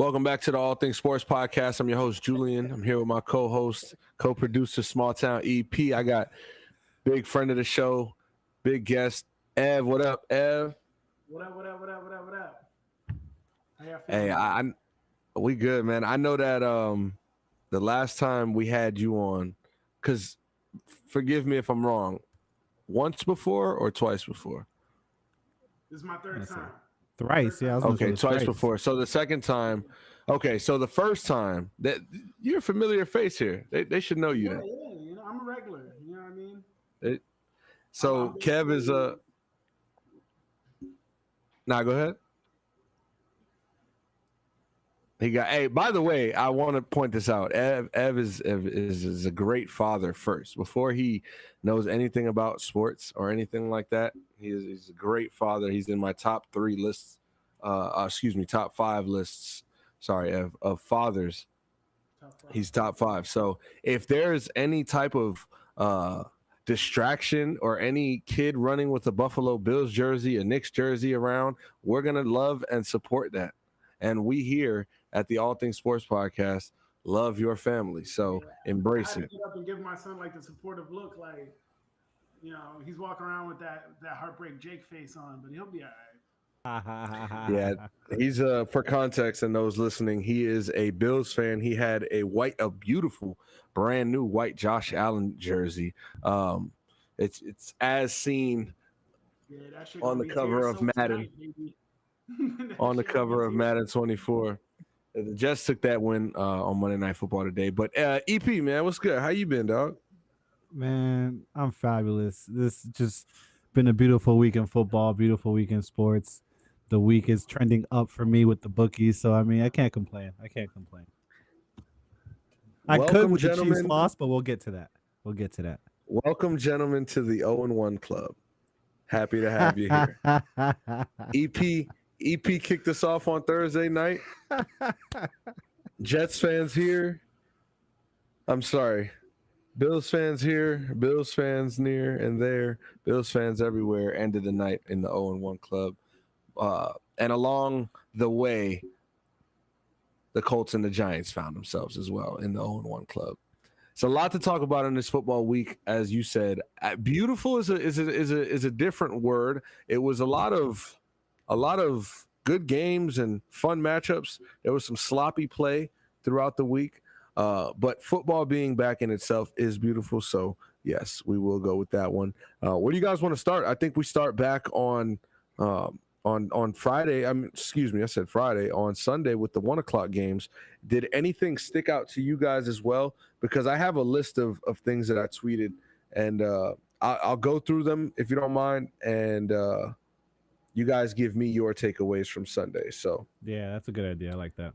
Welcome back to the All Things Sports Podcast. I'm your host, Julian. I'm here with my co-host, co-producer, Small Town EP. I got big friend of the show, big guest, Ev. What up, Ev? What up? How y'all feeling? Hey, we good, man. I know that the last time we had you on, because forgive me if I'm wrong, once before or twice before? This is my third time. Thrice, yeah. Okay, twice before. So the second time, okay. So the first time, that you're a familiar face here. They should know you. Yeah. I'm a regular. You know what I mean? So Kev is a. Nah, go ahead. Hey, by the way, I want to point this out. Ev is a great father first. Before he knows anything about sports or anything like that, he's a great father. He's in my top 3 lists. Top 5 lists. Sorry, Ev, of fathers. He's top 5. So if there's any type of distraction or any kid running with a Buffalo Bills jersey, a Knicks jersey around, we're gonna love and support that. And we here at the All Things Sports Podcast love your family, so embrace it. Get up and give my son like the supportive look, like he's walking around with that heartbreak Jake face on, but he'll be all right. Yeah, he's for context and those listening, he is a Bills fan. He had a beautiful, brand new white Josh Allen jersey. It's as seen on the cover of Madden. On the cover of Madden 24. The Jets took that win on Monday Night Football today. But EP, man, what's good? How you been, dog? Man, I'm fabulous. This just been a beautiful week in football, beautiful week in sports. The week is trending up for me with the bookies, so I mean, I can't complain. I could with the Chiefs loss, but we'll get to that. Welcome, gentlemen, to the 0-1 Club. Happy to have you here. EP kicked us off on Thursday night. Jets fans here. I'm sorry. Bills fans here. Bills fans near and there. Bills fans everywhere. Ended the night in the 0-1 Club. And along the way, the Colts and the Giants found themselves as well in the 0-1 Club. It's a lot to talk about in this football week, as you said. Beautiful is a different word. It was a lot of good games and fun matchups. There was some sloppy play throughout the week, but football being back in itself is beautiful. So yes, we will go with that one. Where do you guys want to start? I think we start back on Friday. I said Friday. On Sunday with the 1 o'clock games. Did anything stick out to you guys as well? Because I have a list of things that I tweeted, and I'll go through them if you don't mind, and you guys give me your takeaways from Sunday. So yeah, that's a good idea. I like that.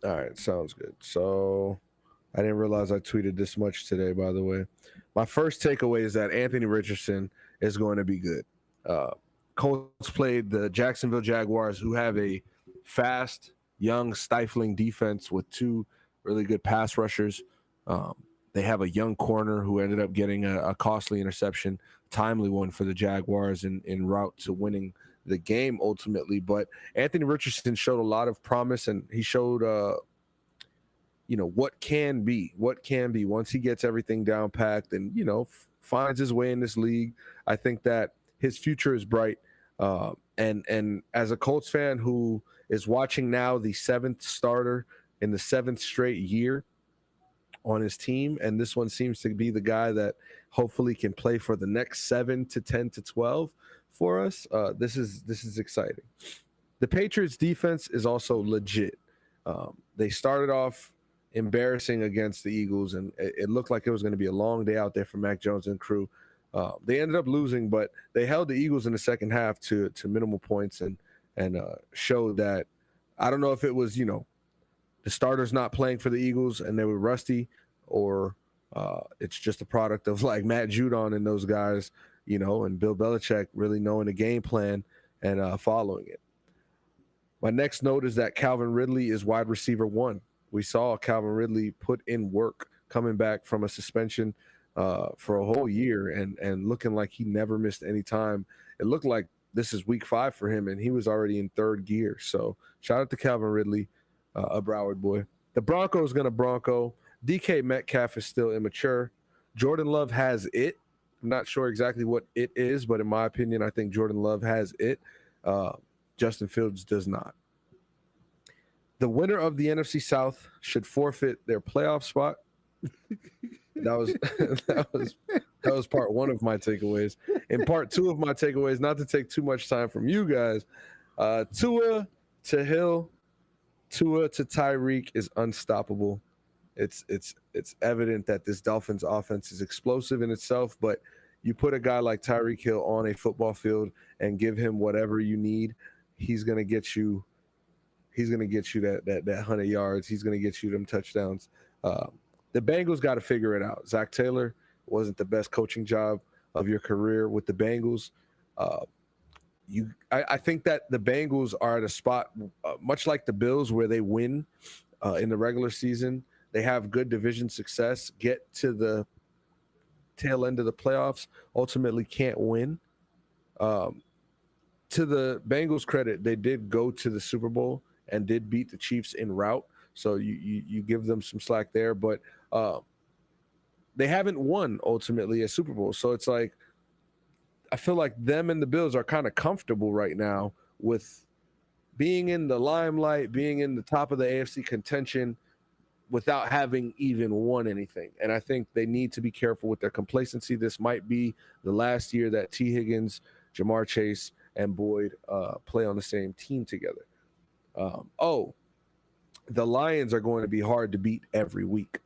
All right, sounds good. So I didn't realize I tweeted this much today, by the way. My first takeaway is that Anthony Richardson is going to be good. Colts played the Jacksonville Jaguars, who have a fast, young, stifling defense with 2 really good pass rushers. They have a young corner who ended up getting a costly interception, timely one for the Jaguars in route to winning the game ultimately. But Anthony Richardson showed a lot of promise, and he showed, what can be once he gets everything down packed and, finds his way in this league. I think that his future is bright. And as a Colts fan who is watching now the 7th starter in the 7th straight year on his team, and this one seems to be the guy that hopefully can play for the next 7 to 10 to 12 for us. This is exciting. The Patriots defense is also legit. They started off embarrassing against the Eagles, and it looked like it was going to be a long day out there for Mac Jones and crew. They ended up losing, but they held the Eagles in the second half to minimal points and showed that, I don't know if it was, the starters not playing for the Eagles and they were rusty, or it's just a product of like Matt Judon and those guys, and Bill Belichick really knowing the game plan and following it. My next note is that Calvin Ridley is wide receiver 1. We saw Calvin Ridley put in work coming back from a suspension for a whole year and looking like he never missed any time. It looked like this is week 5 for him, and he was already in 3rd gear. So shout out to Calvin Ridley. a Broward boy. The Broncos going to Bronco. DK Metcalf is still immature. Jordan Love has it. I'm not sure exactly what it is, but in my opinion, I think Jordan Love has it. Justin Fields does not. The winner of the NFC South should forfeit their playoff spot. That was that was part one of my takeaways. In part two of my takeaways, not to take too much time from you guys, Tua to Hill, Tua to Tyreek is unstoppable. It's evident that this Dolphins offense is explosive in itself, but you put a guy like Tyreek Hill on a football field and give him whatever you need, he's gonna get you. He's gonna get you that 100 yards. He's gonna get you them touchdowns. The Bengals got to figure it out. Zach Taylor wasn't the best coaching job of your career with the Bengals. I think that the Bengals are at a spot much like the Bills where they win in the regular season. They have good division success, get to the tail end of the playoffs, ultimately can't win. To the Bengals' credit, they did go to the Super Bowl and did beat the Chiefs en route. So you give them some slack there, but they haven't won ultimately a Super Bowl. So it's like I feel like them and the Bills are kind of comfortable right now with being in the limelight, being in the top of the AFC contention without having even won anything. And I think they need to be careful with their complacency. This might be the last year that T. Higgins, Jamar Chase, and Boyd play on the same team together. The Lions are going to be hard to beat every week.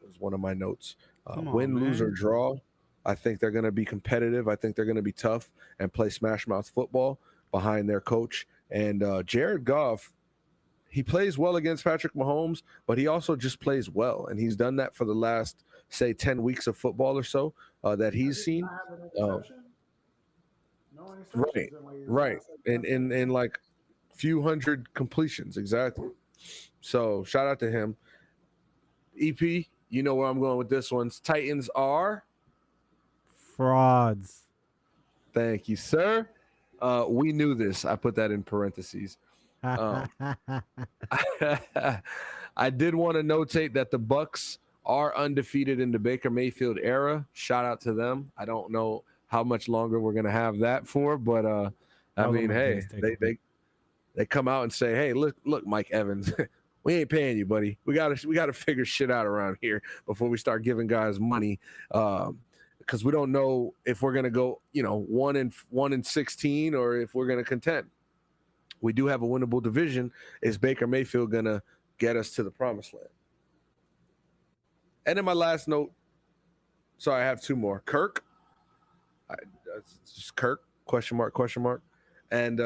Was one of my notes. Win, lose, or draw. I think they're going to be competitive. I think they're going to be tough and play smash mouth football behind their coach. And Jared Goff, he plays well against Patrick Mahomes, but he also just plays well. And he's done that for the last, say, 10 weeks of football or so that he's seen. Right. And like few hundred completions. Exactly. So shout out to him. EP, you know where I'm going with this one. Titans are frauds. Thank you, sir. We knew this. I put that in parentheses. I did want to notate that the Bucks are undefeated in the Baker Mayfield era. Shout out to them. I don't know how much longer we're gonna have that for, but I mean, hey, they come out and say, hey, look, Mike Evans. We ain't paying you, buddy. We gotta figure shit out around here before we start giving guys money, because we don't know if we're gonna go, 1-16 or if we're gonna contend. We do have a winnable division. Is Baker Mayfield gonna get us to the promised land? And then my last note. Sorry, I have two more. Kirk. Just Kirk? Question mark. And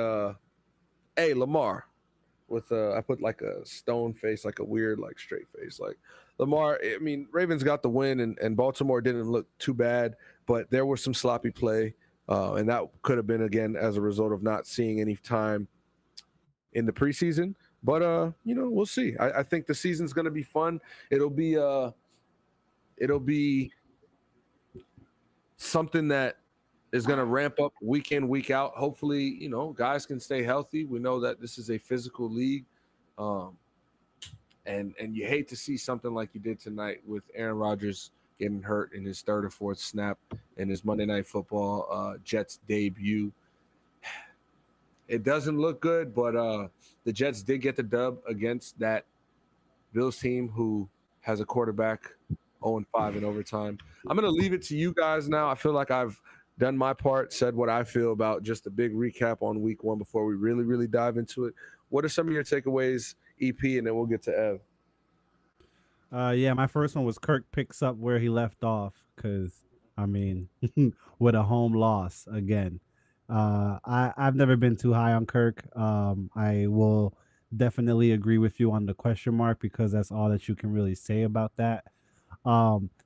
hey, Lamar. With I put like a stone face, like a weird, like straight face. Like Lamar, I mean, Ravens got the win and Baltimore didn't look too bad, but there was some sloppy play. And that could have been, again, as a result of not seeing any time in the preseason. But, we'll see. I think the season's going to be fun. It'll be something that is going to ramp up week in, week out. Hopefully, guys can stay healthy. We know that this is a physical league. And you hate to see something like you did tonight with Aaron Rodgers getting hurt in his third or fourth snap in his Monday Night Football Jets debut. It doesn't look good, but the Jets did get the dub against that Bills team who has a quarterback 0-5 in overtime. I'm going to leave it to you guys now. I feel like I've done my part, said what I feel about just a big recap on week one before we really, really dive into it. What are some of your takeaways, EP, and then we'll get to Ev? Yeah, my first one was Kirk picks up where he left off because, I mean, with a home loss again. I've never been too high on Kirk. I will definitely agree with you on the question mark because that's all that you can really say about that.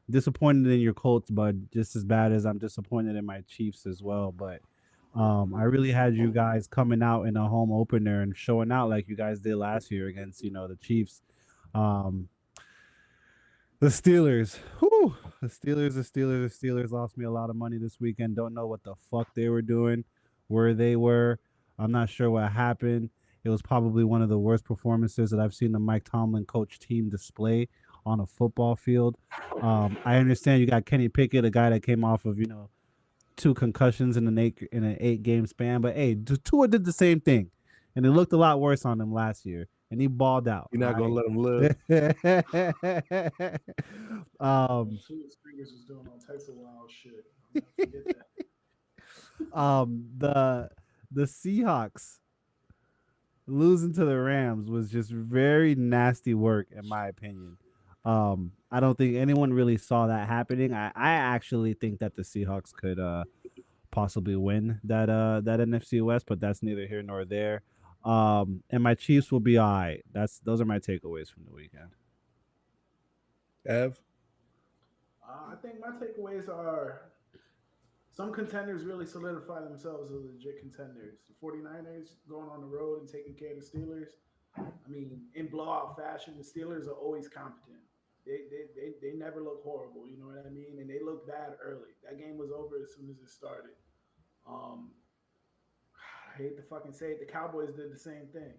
Disappointed in your Colts, but just as bad as I'm disappointed in my Chiefs as well. But I really had you guys coming out in a home opener and showing out like you guys did last year against, the Chiefs. The Steelers. Whew, the Steelers lost me a lot of money this weekend. Don't know what the fuck they were doing, where they were. I'm not sure what happened. It was probably one of the worst performances that I've seen the Mike Tomlin coach team display on a football field. I understand you got Kenny Pickett, a guy that came off of, 2 concussions in an 8 game span, but hey, Tua did the same thing, and it looked a lot worse on him last year, and he balled out. You're not All gonna let him right. His fingers was doing all types of wild shit. I'll never forget that. The Seahawks losing to the Rams was just very nasty work, in my opinion. I don't think anyone really saw that happening. I actually think that the Seahawks could possibly win that NFC West, but that's neither here nor there. And my Chiefs will be all right. Those are my takeaways from the weekend. Ev? I think my takeaways are some contenders really solidify themselves as legit contenders. The 49ers going on the road and taking care of the Steelers. I mean, in blowout fashion, the Steelers are always competent. They never look horrible, you know what I mean? And they looked bad early. That game was over as soon as it started. Um, I hate to fucking say it, the Cowboys did the same thing.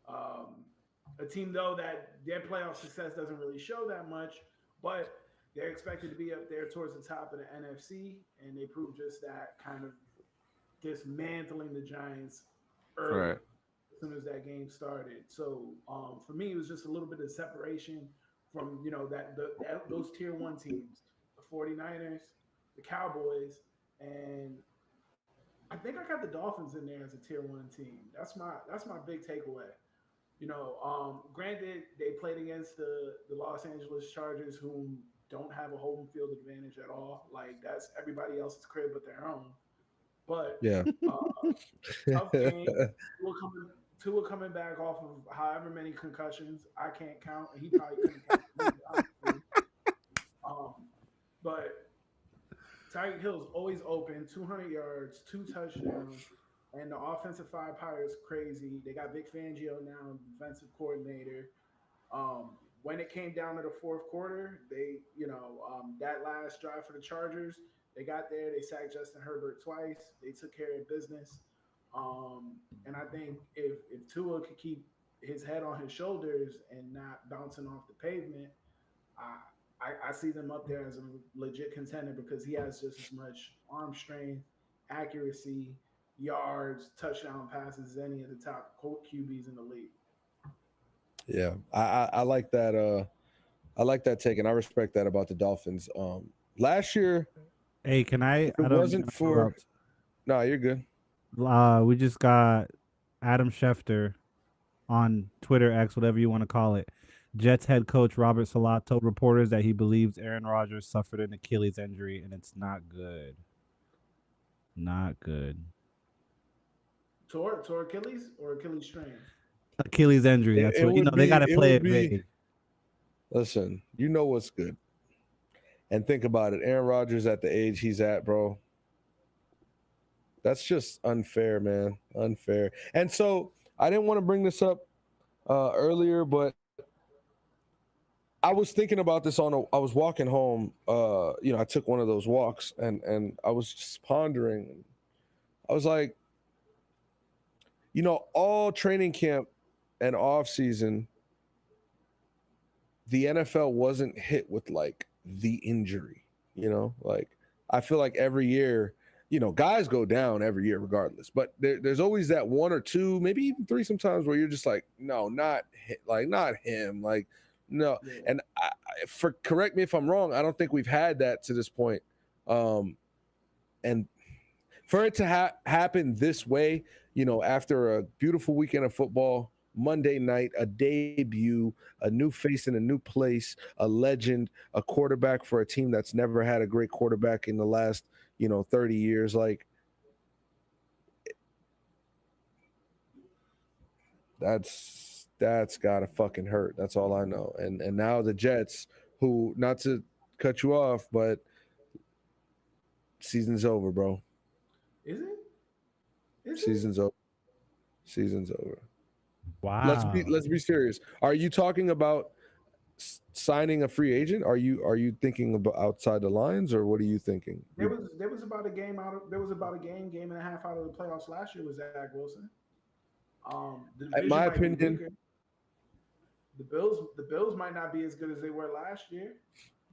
A team though that their playoff success doesn't really show that much, but they're expected to be up there towards the top of the NFC, and they proved just that, kind of dismantling the Giants early. Right. As soon as that game started. So for me, it was just a little bit of separation from, those tier 1 teams, the 49ers, the Cowboys, and I think I got the Dolphins in there as a tier 1 team. That's my big takeaway. Granted, they played against the Los Angeles Chargers, who don't have a home field advantage at all. Like, that's everybody else's crib but their own. But Yeah. tough game. Tua coming back off of however many concussions, I can't count. He probably couldn't count. Honestly. But Tyreek Hill's always open, 200 yards, 2 touchdowns, and the offensive firepower is crazy. They got Vic Fangio now, defensive coordinator. When it came down to the fourth quarter, they, that last drive for the Chargers, they got there, they sacked Justin Herbert twice, they took care of business. And I think if Tua could keep his head on his shoulders and not bouncing off the pavement, I see them up there as a legit contender, because he has just as much arm strength, accuracy, yards, touchdown passes as any of the top QBs in the league. Yeah, I like that. I like that take, and I respect that about the Dolphins. Last year, Hey, can I? if it wasn't for, no, you're good. We just got Adam Schefter on Twitter X, whatever you want to call it. Jets head coach Robert Saleh told reporters that he believes Aaron Rodgers suffered an Achilles injury, and it's not good. Not good. Tore Achilles or Achilles strain? Achilles injury. That's what they got to play it vague. Listen, you know what's good. And think about it. Aaron Rodgers at the age he's at, bro. That's just unfair, man. Unfair. And so I didn't want to bring this up earlier, but I was thinking about this I was walking home. I took one of those walks, and I was just pondering. I was like, all training camp and off season, the NFL wasn't hit with like the injury. Like, I feel like every year, guys go down every year regardless, but there's always that 1 or 2, maybe even 3 sometimes, where you're just like, no, not him, like, no. Yeah. And correct me if I'm wrong, I don't think we've had that to this point. And for it to happen this way, after a beautiful weekend of football, Monday night, a debut, a new face in a new place, a legend, a quarterback for a team that's never had a great quarterback in the last, 30 years. Like, that's gotta fucking hurt. That's all I know. And now the Jets, who, not to cut you off, but season's over, bro. Is it? Season's over. Season's over. Wow. Let's be serious. Are you talking about signing a free agent? Are you thinking about outside the lines, or what are you thinking? There was about a game and a half out of the playoffs last year with Zach Wilson. The In division my might be opinion, weaker. The Bills might not be as good as they were last year.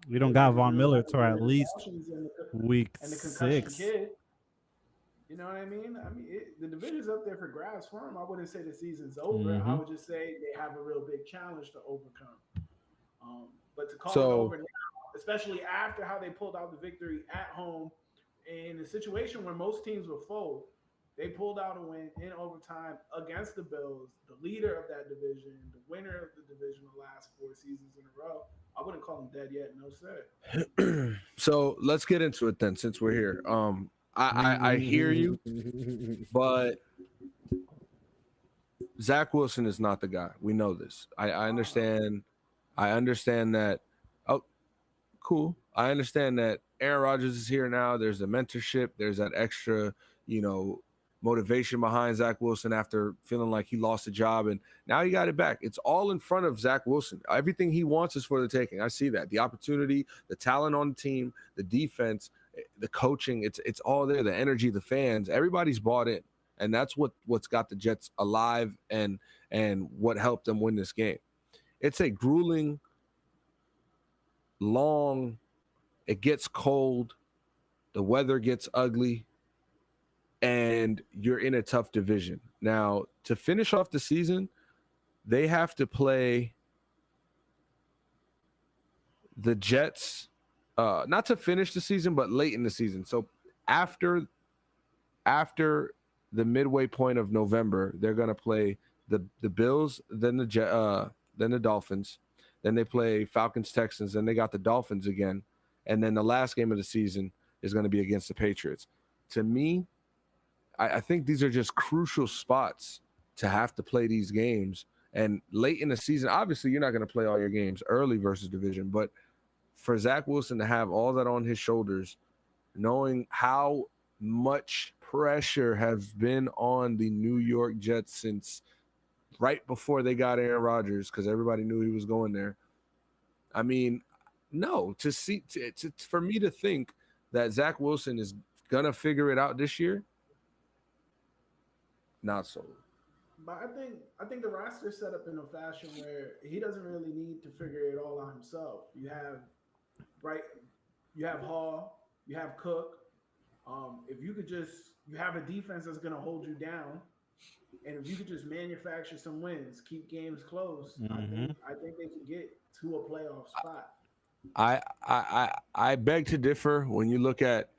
We don't got If Von you look Miller at the till at least concussions week and the concussion 6. kid, you know what I mean? The division's up there for grabs for them. I wouldn't say the season's over. I Mm-hmm. would just say they have a real big challenge to overcome. But to call it so over now, especially after how they pulled out the victory at home in a situation where most teams would fold, they pulled out a win in overtime against the Bills, the leader of that division, the winner of the division the last 4 seasons in a row. I wouldn't call them dead yet, no sir. so let's get into it then, since we're here. I hear you, but Zach Wilson is not the guy. We know this. I understand. I understand that. Oh, cool. I understand that Aaron Rodgers is here now. There's a mentorship. There's that extra, you know, motivation behind Zach Wilson after feeling like he lost a job, and now he got it back. It's all in front of Zach Wilson. Everything he wants is for the taking. I see that. The opportunity, the talent on the team, the defense, the coaching. It's all there. The energy, the fans. Everybody's bought in, and that's what's got the Jets alive and what helped them win this game. It's a grueling, long. It gets cold. The weather gets ugly, and you're in a tough division. Now, to finish off the season, they have to play the Jets, not to finish the season, but late in the season. So after the midway point of November, they're going to play the Bills, then the Dolphins, then they play Falcons, Texans, then they got the Dolphins again, and then the last game of the season is going to be against the Patriots. To me, I think these are just crucial spots to have to play these games. And late in the season, obviously, you're not going to play all your games early versus division, but for Zach Wilson to have all that on his shoulders, knowing how much pressure has been on the New York Jets since right before they got Aaron Rodgers, because everybody knew he was going there. I mean, no, for me to think that Zach Wilson is gonna figure it out this year, not so. But I think the roster is set up in a fashion where he doesn't really need to figure it all out himself. Right, you have Hall, you have Cook. If you could just you have a defense that's going to hold you down, and if you could just manufacture some wins, keep games close, Mm-hmm. I think they can get to a playoff spot. I beg to differ when you look at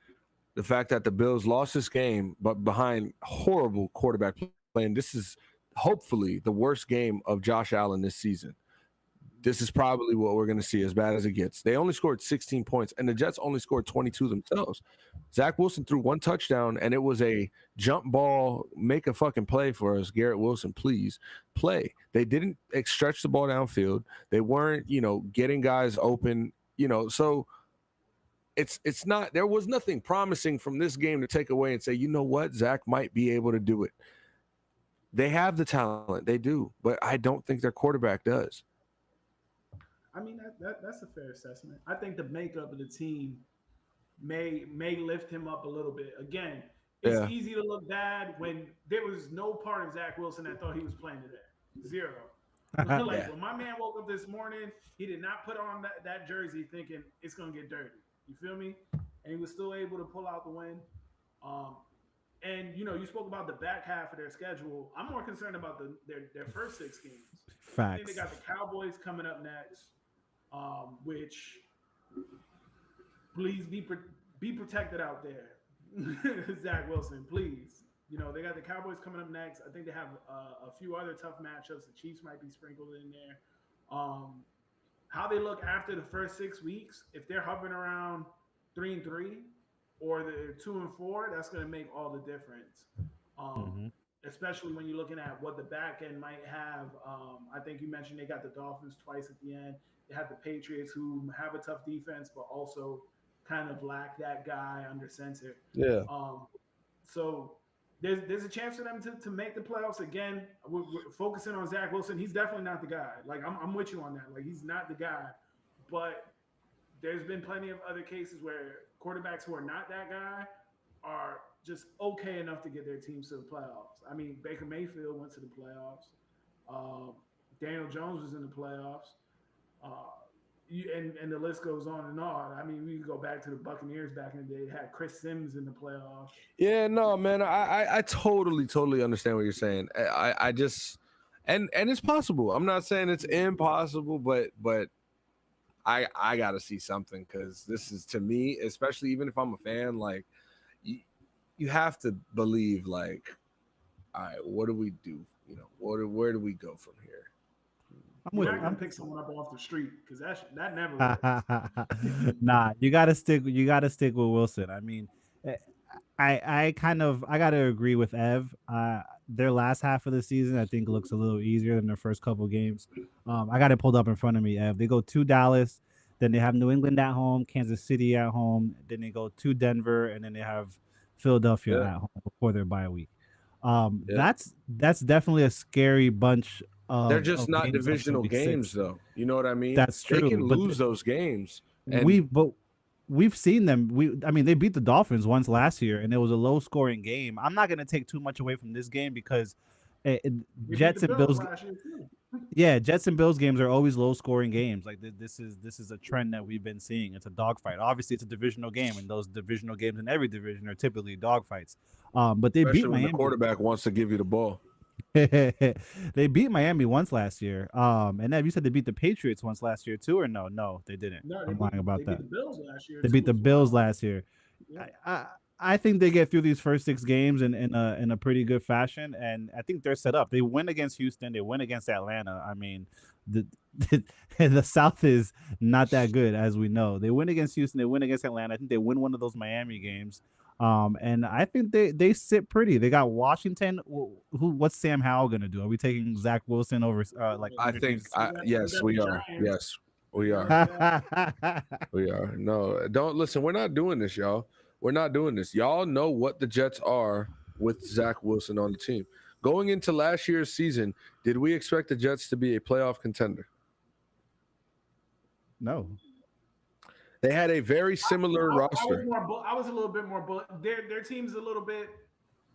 the fact that the Bills lost this game, but behind horrible quarterback play. And this is hopefully the worst game of Josh Allen this season. This is probably what we're going to see, as bad as it gets. They only scored 16 points, and the Jets only scored 22 themselves. Zach Wilson threw one touchdown, and it was a jump ball, make a fucking play for us. Garrett Wilson, please play. They didn't stretch the ball downfield. They weren't, getting guys open, so it's not, there was nothing promising from this game to take away and say, you know what, Zach might be able to do it. They have the talent, they do, but I don't think their quarterback does. I mean that's a fair assessment. I think the makeup of the team may lift him up a little bit. Again, it's Yeah. easy to look bad when there was no part of Zach Wilson that thought he was playing today. Zero. Like Yeah. when my man woke up this morning, he did not put on that jersey thinking it's gonna get dirty. You feel me? And he was still able to pull out the win. Um, and you spoke about the back half of their schedule. I'm more concerned about their first 6 games. I think they Facts. got the Cowboys coming up next, which please be protected out there, Zach Wilson. Please. They got the Cowboys coming up next. I think they have a few other tough matchups. The Chiefs might be sprinkled in there. How they look after the first 6 weeks, if they're hovering around 3-3 or they're 2-4, that's going to make all the difference. Mm-hmm. Especially when you're looking at what the back end might have. I think you mentioned they got the Dolphins twice at the end. They have the Patriots, who have a tough defense, but also kind of lack that guy under center. Yeah. So there's a chance for them to make the playoffs again. We're focusing on Zach Wilson. He's definitely not the guy. Like I'm with you on that. Like he's not the guy. But there's been plenty of other cases where quarterbacks who are not that guy are just okay enough to get their teams to the playoffs. I mean, Baker Mayfield went to the playoffs. Uh, Daniel Jones was in the playoffs. Uh, and the list goes on and on. I mean, we can go back to the Buccaneers back in the day. They had Chris Sims in the playoffs. Yeah, no, man, I totally understand what you're saying. I just and it's possible. I'm not saying it's impossible, but I gotta see something because this is, to me, especially even if I'm a fan, like you have to believe, like, all right, what do we do? You know, where do we go from here? I'm You're with not you. gonna pick someone up off the street because that never works. Nah, you gotta stick. You gotta stick with Wilson. I mean, eh, I gotta agree with Ev. Their last half of the season, I think, looks a little easier than their first couple games. I got it pulled up in front of me. Ev, they go to Dallas, then they have New England at home, Kansas City at home, then they go to Denver, and then they have Philadelphia Yeah, at home before their bye week. yeah. That's definitely a scary bunch They're of just not games up to divisional week games, 6. though. You know what I mean? That's They can true, but lose those games, and We've we've seen them. I mean, they beat the Dolphins once last year, and it was a low scoring game. I'm not gonna take too much away from this game because They beat the Jets and Bills Bills, last year too. yeah, Jets and Bills games are always low scoring games. Like this is a trend that we've been seeing. It's a dogfight. Obviously, it's a divisional game, and those divisional games in every division are typically dogfights. But they beat especially when the Miami. quarterback wants to give you the ball. They beat Miami once last year. And Ev, you said they beat the Patriots once last year too, or no? No, they didn't. No, I'm lying they about beat that. the Bills last year They beat too the as Bills well. last year. Yeah. I, I I think they get through these first 6 games in a pretty good fashion, and I think they're set up. They win against Houston. They win against Atlanta. I mean, the the South is not that good, as we know. They win against Houston. They win against Atlanta. I think they win one of those Miami games. And I think they sit pretty. They got Washington. Who? What's Sam Howell gonna do? Are we taking Zach Wilson over like I think, underneath? We yes, got the we are. Giants. Yes, we are. Yeah. We are. No, don't listen. We're not doing this, y'all. We're not doing this. Y'all know what the Jets are with Zach Wilson on the team. Going into last year's season, did we expect the Jets to be a playoff contender? No. They had a very similar roster. I was a little bit more bullish. Their team's a little bit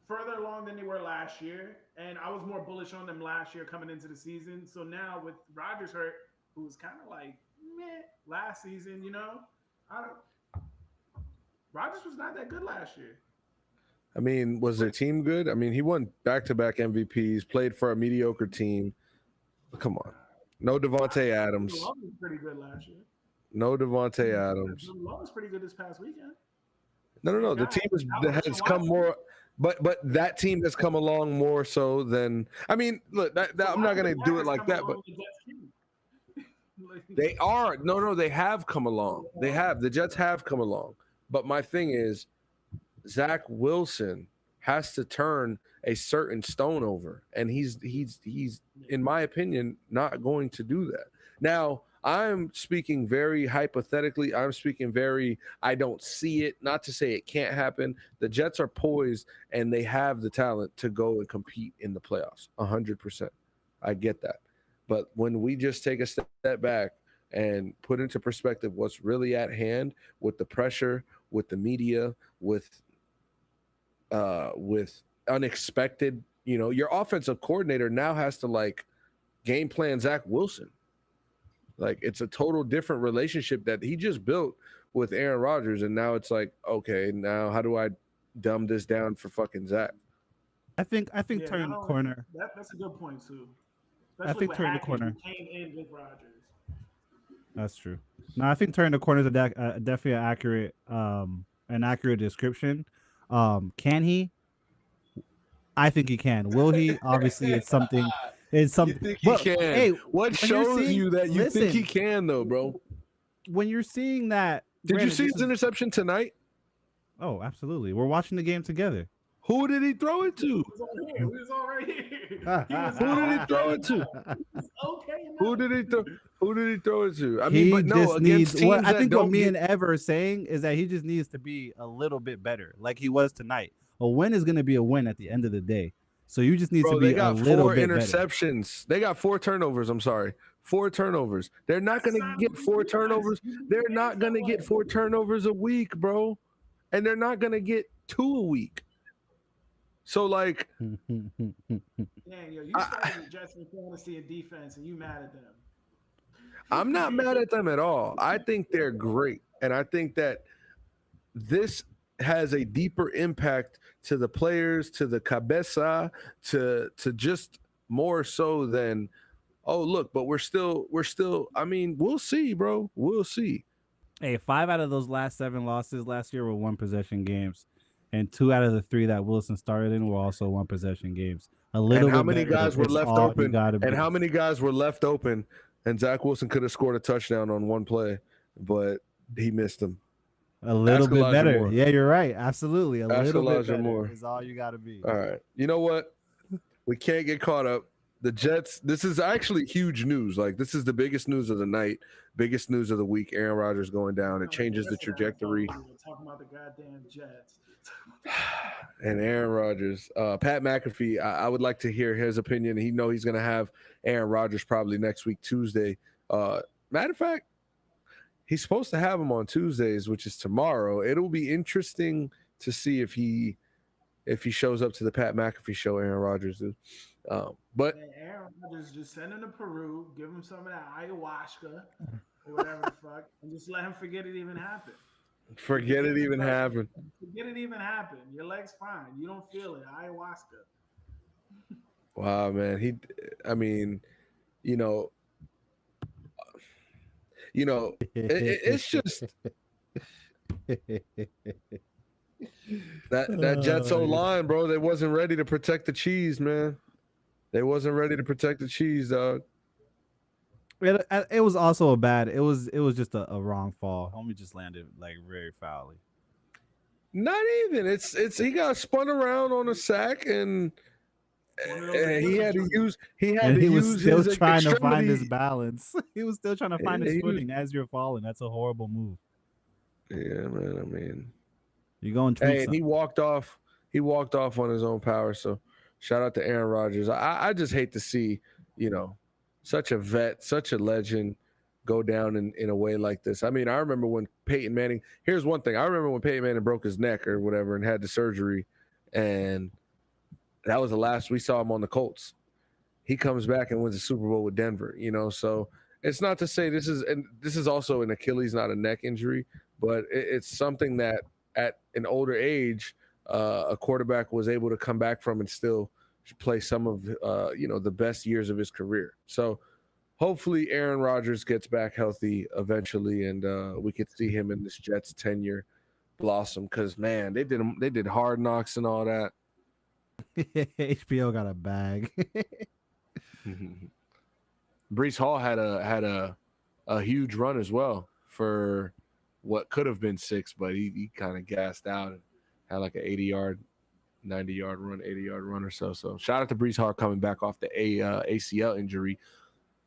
further along than they were last year, and I was more bullish on them last year coming into the season. So now with Rodgers hurt, who was kind of like meh last season, Rodgers was not that good last year. I mean, was their team good? I mean, he won back-to-back MVPs, played for a mediocre team. Come on. No Devontae Adams. Love was pretty good last year. No Devontae Adams. Love was pretty good this past weekend. No. The team has come more, but that team has come along more so than. I mean, look, I'm not gonna do it like that, but they are. No, they have come along. They have. The Jets have come along. But my thing is, Zach Wilson has to turn a certain stone over, and he's in my opinion not going to do that. Now, I'm speaking very hypothetically. I'm speaking very, I don't see it, not to say it can't happen. The Jets are poised and they have the talent to go and compete in the playoffs 100%. I get that. But when we just take a step back and put into perspective what's really at hand with the pressure, with the media, with unexpected, your offensive coordinator now has to like game plan Zach Wilson. Like, it's a total different relationship that he just built with Aaron Rodgers, and now it's like, okay, now how do I dumb this down for fucking Zach? I think turning the corner. That's a good point too. I think turning the corner came in with Rodgers. That's true. No, I think turning the corner is definitely an accurate description. Can he? I think he can. Will he? Obviously, it's something. It's something. You think he can? Hey, what shows you that you think he can, though, bro? When you're seeing that, did you see his interception tonight? Oh, absolutely. We're watching the game together. Who did he throw it to? He was all right here. Who did he throw it to? Okay. Who did he throw it to? I mean, but no, just against needs. teams I think what me get... and Ever are saying is that he just needs to be a little bit better, like he was tonight. A win is going to be a win at the end of the day. So you just need to be a little bit better. They got 4 interceptions. They got 4 turnovers. I'm sorry. 4 turnovers. They're not going to get 4 turnovers. They're not going to get 4 turnovers a week, bro. And they're not going to get 2 a week. So like, Dang, yo, you I, started the Jets in fantasy and defense, and you mad at them. I'm not mad at them at all. I think they're great, and I think that this has a deeper impact to the players, to the cabeza, to just more so than, oh look, but we're still. I mean, we'll see, bro. We'll see. Hey, 5 out of those last 7 losses last year were one possession games, and 2 out of the 3 that Wilson started in were also one possession games. A And little how bit many better guys were is left all you open? gotta And be. how many guys were left open? And Zach Wilson could have scored a touchdown on one play, but he missed him. A little Ask bit Elijah better. Moore. Yeah, you're right. Absolutely, a Ask little bit Elijah better Moore. is all you gotta be. All right. You know what? We can't get caught up. The Jets, this is actually huge news. Like, this is the biggest news of the night, biggest news of the week. Aaron Rodgers going down. It changes the trajectory. We're talking about the goddamn Jets. And Aaron Rodgers. Pat McAfee, I would like to hear his opinion. He's going to have Aaron Rodgers probably next week, Tuesday. Matter of fact, he's supposed to have him on Tuesdays, which is tomorrow. It'll be interesting to see if he shows up to the Pat McAfee show, Aaron Rodgers do. But Man, Aaron Rodgers, just send him to Peru, give him some of that ayahuasca or whatever the fuck, and just let him forget it even happened. forget it even happened. Forget it even happened. Your leg's fine. You don't feel it. Ayahuasca. Wow, man. I mean, you know, it's just that Jets O line, bro. They wasn't ready to protect the cheese, man. They wasn't ready to protect the cheese, dog. It was also a bad. It was just a wrong fall. Homie just landed like very foully. Not even. It's he got spun around on a sack and he had to use He was still his trying to find extremity. his balance. He was still trying to find his He was- footing as you're falling. That's a horrible move. Yeah, man. I mean, You go and tweet hey, and something. he walked off. He walked off on his own power. So, shout out to Aaron Rodgers. I just hate to see, such a vet, such a legend, go down in a way like this. I mean, I remember when Peyton Manning. Here's one thing. I remember when Peyton Manning broke his neck or whatever and had the surgery, and that was the last we saw him on the Colts. He comes back and wins the Super Bowl with Denver. So it's not to say this is also an Achilles, not a neck injury, but it's something that at an older age, a quarterback was able to come back from and still play some of the best years of his career. So hopefully Aaron Rodgers gets back healthy eventually, and we could see him in this Jets tenure blossom. Because man, they did Hard Knocks and all that. HBO got a bag. Brees Hall had a huge run as well for what could have been 6, but he kind of gassed out and had like an 80-yard, 90-yard run, 80-yard run or so. So shout out to Brees Hall coming back off the ACL injury.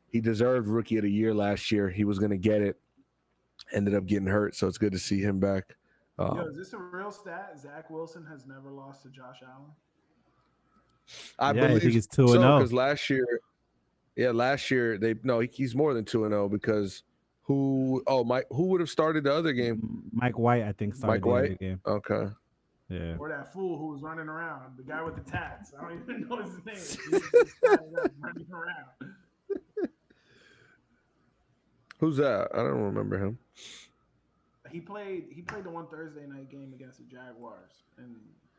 He deserved Rookie of the Year last year. He was going to get it, ended up getting hurt. So it's good to see him back. Yo, is this a real stat? Zach Wilson has never lost to Josh Allen. I believe think it's 2-0 because last year he's more than 2-0 because who would have started the other game? Mike White, I think, started the other game. Okay. Yeah. Or that fool who was running around, the guy with the tats. I don't even know his name. He was just running around. Who's that? I don't remember him. He played the one Thursday night game against the Jaguars, and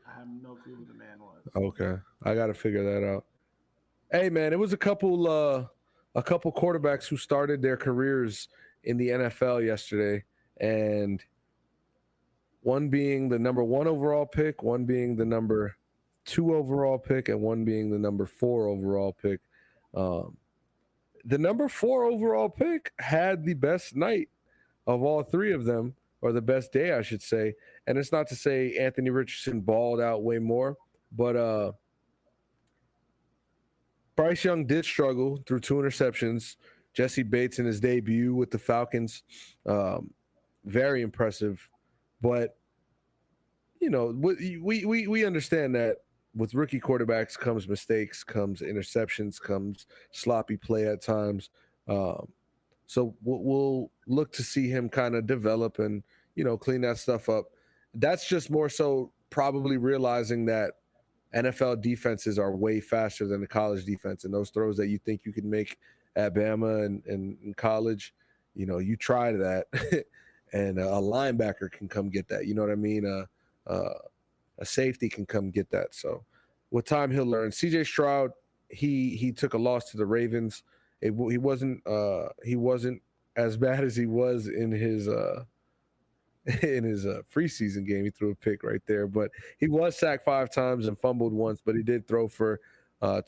I have no clue who the man was. Okay, I got to figure that out. Hey, man, it was a couple quarterbacks who started their careers in the NFL yesterday, and one being the number 1 overall pick, one being the number 2 overall pick, and one being the number 4 overall pick. The number 4 overall pick had the best night of all 3 of them, or the best day, I should say. And it's not to say Anthony Richardson balled out way more, but Bryce Young did struggle through 2 interceptions. Jesse Bates in his debut with the Falcons, very impressive. But we understand that with rookie quarterbacks comes mistakes, comes interceptions, comes sloppy play at times. So we'll look to see him kind of develop and clean that stuff up. That's just more so probably realizing that NFL defenses are way faster than the college defense, and those throws that you think you can make at Bama and in college, you try that, and a linebacker can come get that. You know what I mean? A safety can come get that. So with time, he'll learn. C.J. Stroud, he took a loss to the Ravens. He wasn't as bad as he was in his preseason game. He threw a pick right there, but he was sacked 5 times and fumbled once. But he did throw for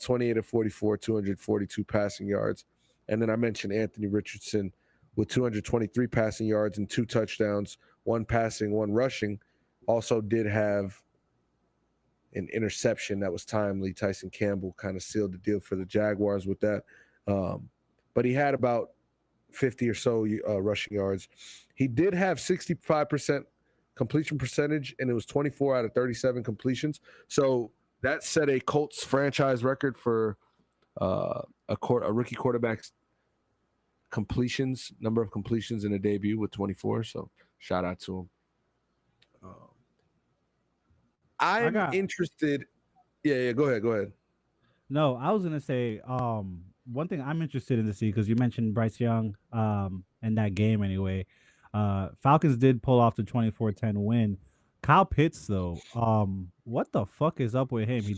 28 of 44, 242 passing yards. And then I mentioned Anthony Richardson with 223 passing yards and 2 touchdowns, 1 passing, 1 rushing. Also did have an interception that was timely. Tyson Campbell kind of sealed the deal for the Jaguars with that. But he had about 50 or so rushing yards. He did have 65% completion percentage, and it was 24 out of 37 completions. So that set a Colts franchise record for a rookie quarterback's number of completions in a debut with 24. So shout out to him. I'm interested. Yeah. Go ahead. No, I was gonna say, one thing I'm interested in to see, because you mentioned Bryce Young, in that game anyway. Falcons did pull off the 24-10 win. Kyle Pitts, though, what the fuck is up with him? He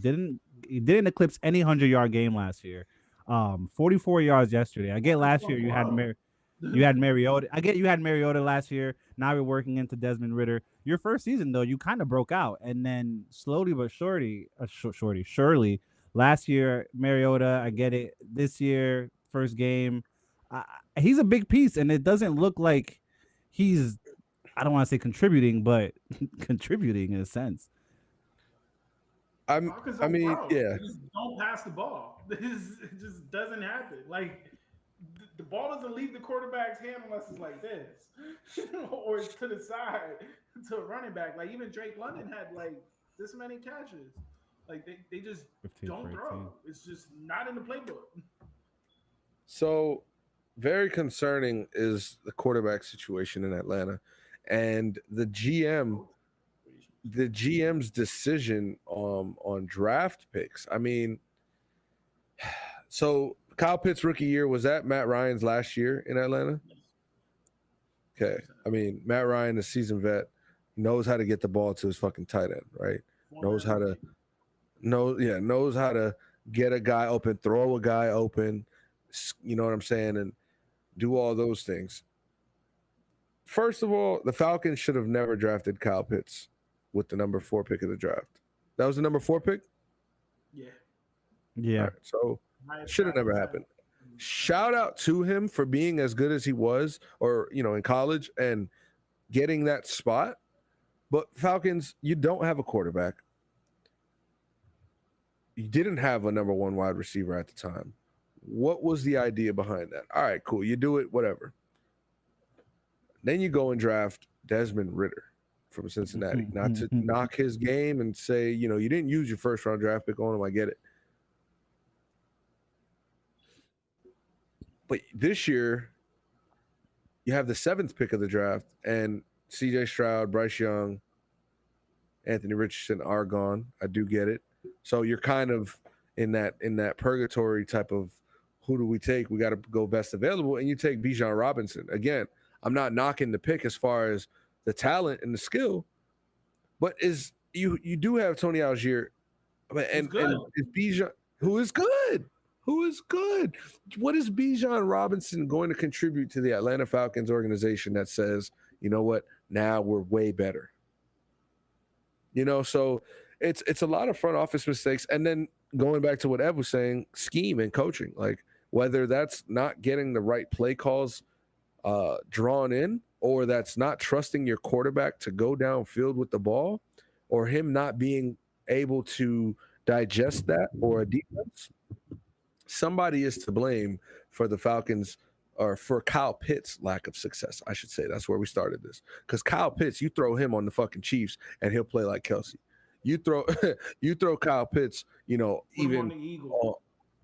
didn't eclipse any 100-yard game last year. 44 yards yesterday. I get last year you had Mariota. I get you had Mariota last year. Now you're working into Desmond Ridder. Your first season, though, you kind of broke out, and then slowly but surely, last year, Mariota, I get it. This year, first game, he's a big piece, and it doesn't look like he's, I don't want to say contributing, but contributing in a sense. I mean, yeah. They just don't pass the ball. It just doesn't happen. Like, the ball doesn't leave the quarterback's hand unless it's like this, or it's to the side to a running back. Like, even Drake London had like this many catches. Like, they just don't throw. It's just not in the playbook. So very concerning is the quarterback situation in Atlanta, and the GM's decision on draft picks. I mean, so Kyle Pitts' rookie year, was that Matt Ryan's last year in Atlanta? Okay. I mean, Matt Ryan, a seasoned vet, knows how to get the ball to his fucking tight end, right? Knows how to get a guy open, throw a guy open, you know what I'm saying, and do all those things. First of all, the Falcons should have never drafted Kyle Pitts with the number 4 pick of the draft. That was the number 4 pick? Yeah. Yeah. Right, so should have never happened. Shout out to him for being as good as he was, or, in college and getting that spot. But Falcons, you don't have a quarterback. You didn't have a number 1 wide receiver at the time. What was the idea behind that? All right, cool. You do it, whatever. Then you go and draft Desmond Ridder from Cincinnati. Not to knock his game and say, you didn't use your first round draft pick on him. I get it. But this year, you have the 7th pick of the draft, and C.J. Stroud, Bryce Young, Anthony Richardson are gone. I do get it. So you're kind of in that purgatory type of, who do we take? We got to go best available, and you take Bijan Robinson. Again, I'm not knocking the pick as far as the talent and the skill, but you do have Tony Algier, and is Bijan, who is good. What is Bijan Robinson going to contribute to the Atlanta Falcons organization that says, you know what, now we're way better? So it's a lot of front office mistakes. And then going back to what Ev was saying, scheme and coaching, like whether that's not getting the right play calls drawn in, or that's not trusting your quarterback to go downfield with the ball, or him not being able to digest that, or a defense. Somebody is to blame for the Falcons, or for Kyle Pitts' lack of success. I should say that's where we started this. Because Kyle Pitts, you throw him on the fucking Chiefs and he'll play like Kelsey. You throw Kyle Pitts, even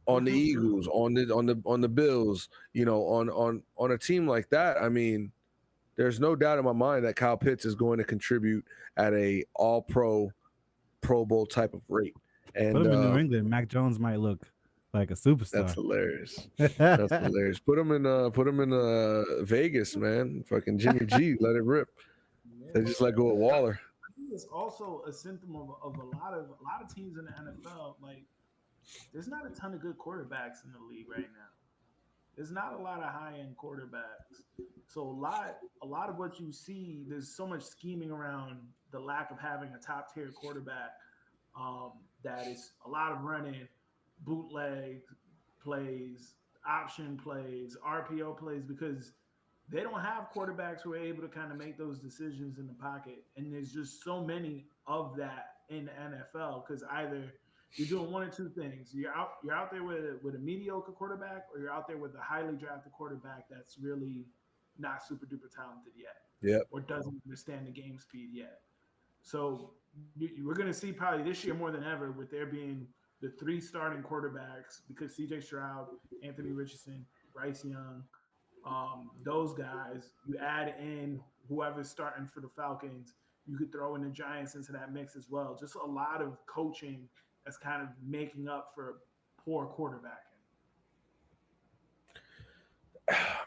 on the Eagles, on the Bills, on a team like that. I mean, there's no doubt in my mind that Kyle Pitts is going to contribute at a all-pro, Pro Bowl type of rate. Put And him in New England. Mac Jones might look like a that's superstar. hilarious. That's hilarious. Put him in Vegas, man. Fucking Jimmy G, let it rip. They Yeah. just let go of Waller. I think it's also a symptom of a lot of teams in the NFL. Like, there's not a ton of good quarterbacks in the league right now. There's not a lot of high end quarterbacks. So a lot of what you see, there's so much scheming around the lack of having a top tier quarterback. That is a lot of running, bootleg plays, option plays, RPO plays, because they don't have quarterbacks who are able to kind of make those decisions in the pocket. And there's just so many of that in the NFL, because either you're doing one or two things. You're out there with a mediocre quarterback, or you're out there with a highly drafted quarterback that's really not super duper talented yet, Yep. or doesn't understand the game speed yet. So we're going to see probably this year more than ever, with there being the three starting quarterbacks, because CJ Stroud, Anthony Richardson, Bryce Young, those guys. You add in whoever's starting for the Falcons. You could throw in the Giants into that mix as well. Just a lot of coaching that's kind of making up for poor quarterbacking.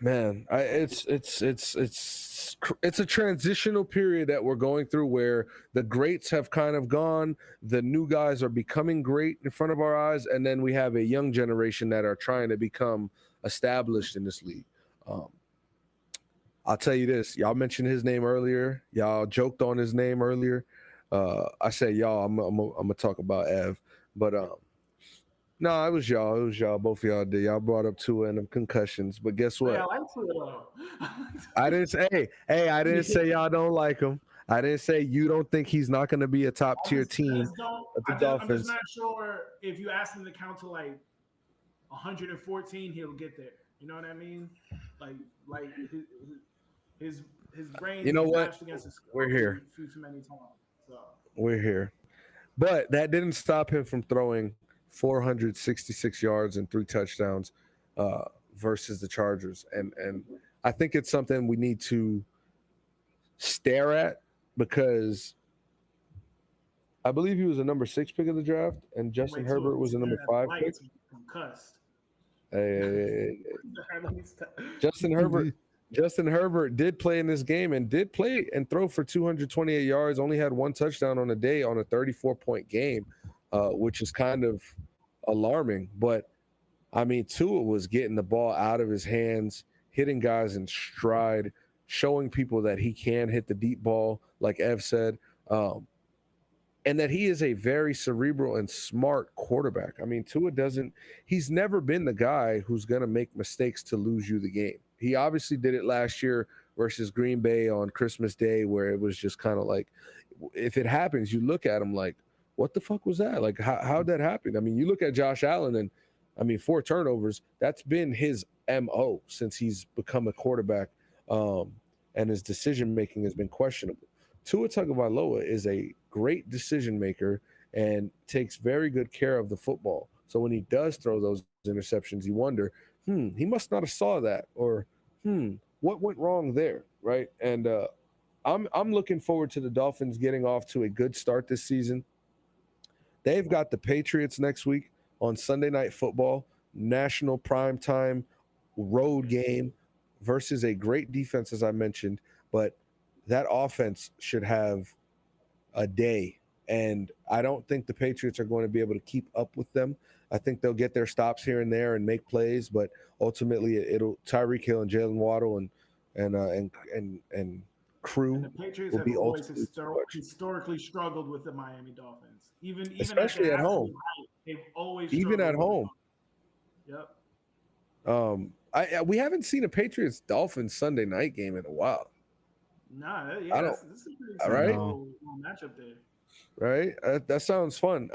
Man, it's a transitional period that we're going through where the greats have kind of gone, the new guys are becoming great in front of our eyes, and then we have a young generation that are trying to become established in this league. Um, I'll tell you this, y'all mentioned his name earlier, y'all joked on his name earlier. I said y'all, I'm gonna talk about Ev, but no, it was y'all. It was y'all. Both of y'all did. Y'all brought up Tua and them concussions. But guess Hey, I what? like Tua though. I didn't say, hey, I didn't say y'all don't like him. I didn't say you don't think he's not going to be a top I tier just, I team just don't. at the I'm just Dolphins. not sure if you ask him to count to like 114, he'll get there. You know what I mean? Like, like his his You brain's know what? mashed against his skull We're a here. few too many times. So We're here. But that didn't stop him from throwing 466 yards and 3 touchdowns uh, versus the Chargers. And I think it's something we need to stare at because I believe he was a number 6 pick of the draft, and Justin wait till Herbert was a number staring at the 5 pick. lights and concussed. Hey, Justin Herbert. Justin Herbert did play in this game and did play and throw for 228 yards. Only had 1 touchdown on a day on a 34-point game, which is kind of alarming. But I mean, Tua was getting the ball out of his hands, hitting guys in stride, showing people that he can hit the deep ball, like Ev said. And that he is a very cerebral and smart quarterback. I mean, he's never been the guy who's going to make mistakes to lose you the game. He obviously did it last year versus Green Bay on Christmas Day, where it was just kind of like, if it happens, you look at him like, what the fuck was that? Like, how'd that happen? I mean, you look at Josh Allen and, I mean, 4 turnovers, that's been his MO since he's become a quarterback, and his decision-making has been questionable. Tua Tagovailoa is a great decision maker and takes very good care of the football. So when he does throw those interceptions, you wonder, he must not have saw that, or what went wrong there, right? And I'm looking forward to the Dolphins getting off to a good start this season. They've got the Patriots next week on Sunday Night Football, national primetime road game versus a great defense, as I mentioned, but that offense should have a day. And I don't think the Patriots are going to be able to keep up with them. I think they'll get their stops here and there and make plays, but ultimately it'll Tyreek Hill and Jalen Waddle and crew And the Patriots will have be always ultimately too much, historically struggled with the Miami Dolphins. Even at especially their at home. absolute height, they've always Even at struggled with home. it. Yep. We haven't seen a Patriots Dolphins Sunday night game in a while. Nah, yeah, I don't. this is a pretty All exciting right, little matchup there. right. That sounds fun.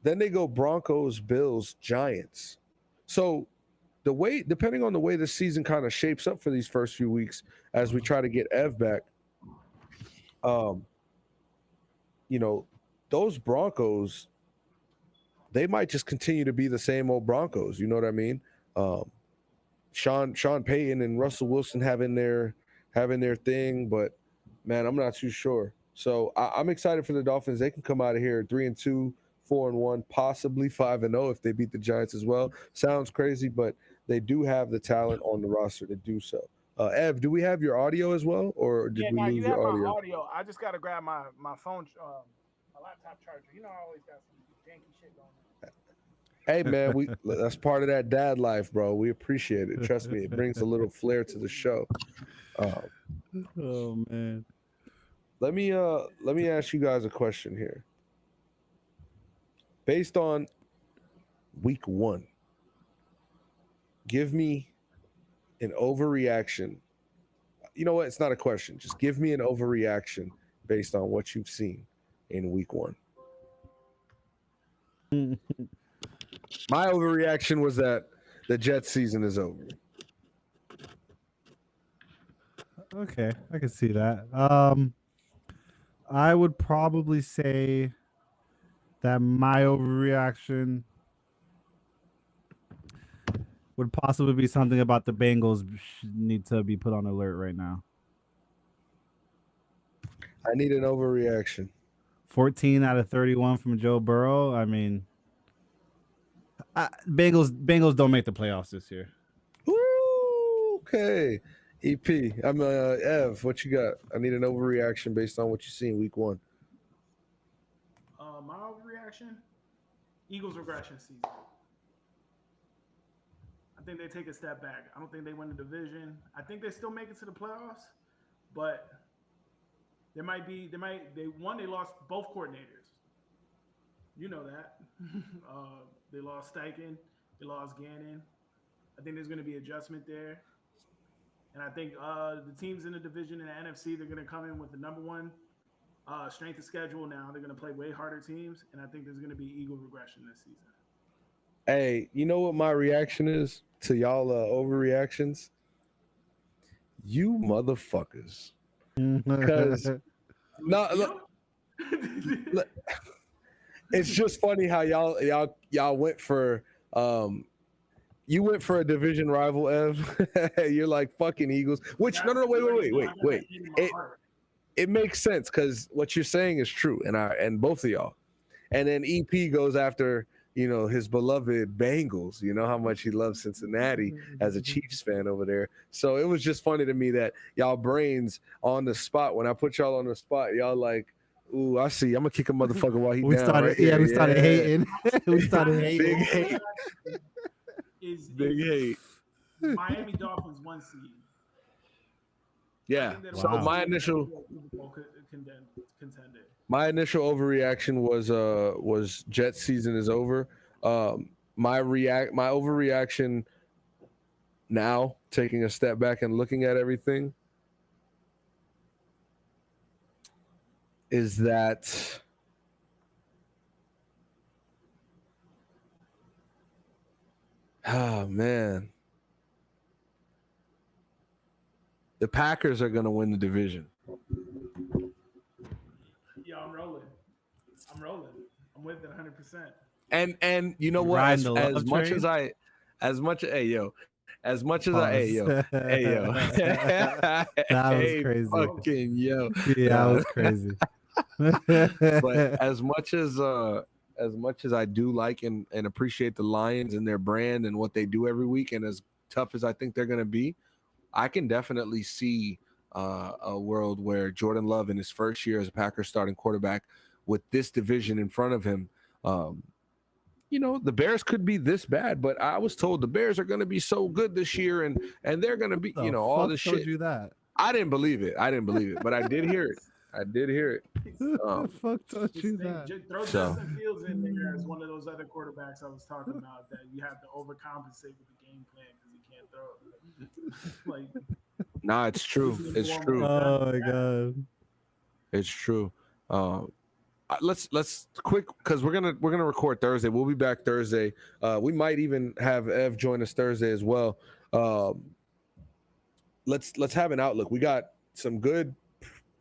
Then they go Broncos, Bills, Giants. So depending on the way the season kind of shapes up for these first few weeks, as we try to get Ev back, um, you know, those Broncos, they might just continue to be the same old Broncos. You know what I mean? Um, Sean Payton and Russell Wilson having their thing, but man, I'm not too sure. So I'm excited for the Dolphins. They can come out of here 3-2, 4-1, possibly 5-0 if they beat the Giants as well. Sounds crazy, but they do have the talent on the roster to do so. Ev, do we have your audio as well, or did we now lose you your have my audio? audio. I just gotta grab my phone, my laptop charger. You know, I always got some janky shit going on. Hey man, that's part of that dad life, bro. We appreciate it. Trust me, it brings a little flair to the show. Oh man. Let me ask you guys a question here. Based on week 1, give me an overreaction. You know what? It's not a question. Just give me an overreaction based on what you've seen in week 1. My overreaction was that the Jets season is over. Okay, I can see that. I would probably say that my overreaction would possibly be something about the Bengals need to be put on alert right now. I need an overreaction. 14 out of 31 from Joe Burrow. I mean, Bengals don't make the playoffs this year. Ooh, okay. EP, I'm Ev, what you got? I need an overreaction based on what you see in week 1. My overreaction, Eagles regression season. I think they take a step back. I don't think they win the division. I think they still make it to the playoffs, but they lost both coordinators. You know that. They lost Steichen, they lost Gannon. I think there's going to be adjustment there. And I think the teams in the division in the NFC, they're going to come in with the number 1 strength of schedule now. They're going to play way harder teams, and I think there's going to be Eagle regression this season. Hey, you know what my reaction is to y'all overreactions? You motherfuckers. Because it's just funny how y'all went for you went for a division rival, Ev. You're like fucking Eagles. Which no, wait. It makes sense because what you're saying is true, and both of y'all. And then EP goes after, you know, his beloved Bengals. You know how much he loves Cincinnati as a Chiefs fan over there. So it was just funny to me that y'all brains on the spot. When I put y'all on the spot, y'all like, ooh, I see. I'm gonna kick a motherfucker while he's down. Right here. We started hating. We started hating. Big hate. Big hate. Miami Dolphins 1 seed. Yeah. So Wow. my initial contender. My initial overreaction was Jets season is over. My overreaction now, taking a step back and looking at everything, is that oh man, the Packers are going to win the division. Yeah, I'm rolling. I'm with it 100%. And you know what? As much as I That was crazy. Fucking yo. Yeah, that was crazy. But as much as I do like and appreciate the Lions and their brand and what they do every week, and as tough as I think they're going to be, I can definitely see a world where Jordan Love in his first year as a Packers starting quarterback with this division in front of him, you know, the Bears could be this bad, but I was told the Bears are going to be so good this year and they're going to be, you know, all this shit. You that? I didn't believe it, but I did hear it. The fuck told you that? Throw Justin Fields in there as one of those other quarterbacks I was talking about that you have to overcompensate with the game plan because he can't throw. Like, nah, it's true. It's true. Oh my god, it's true. Let's quick because we're gonna record Thursday. We'll be back Thursday. We might even have Ev join us Thursday as well. Let's have an outlook. We got some good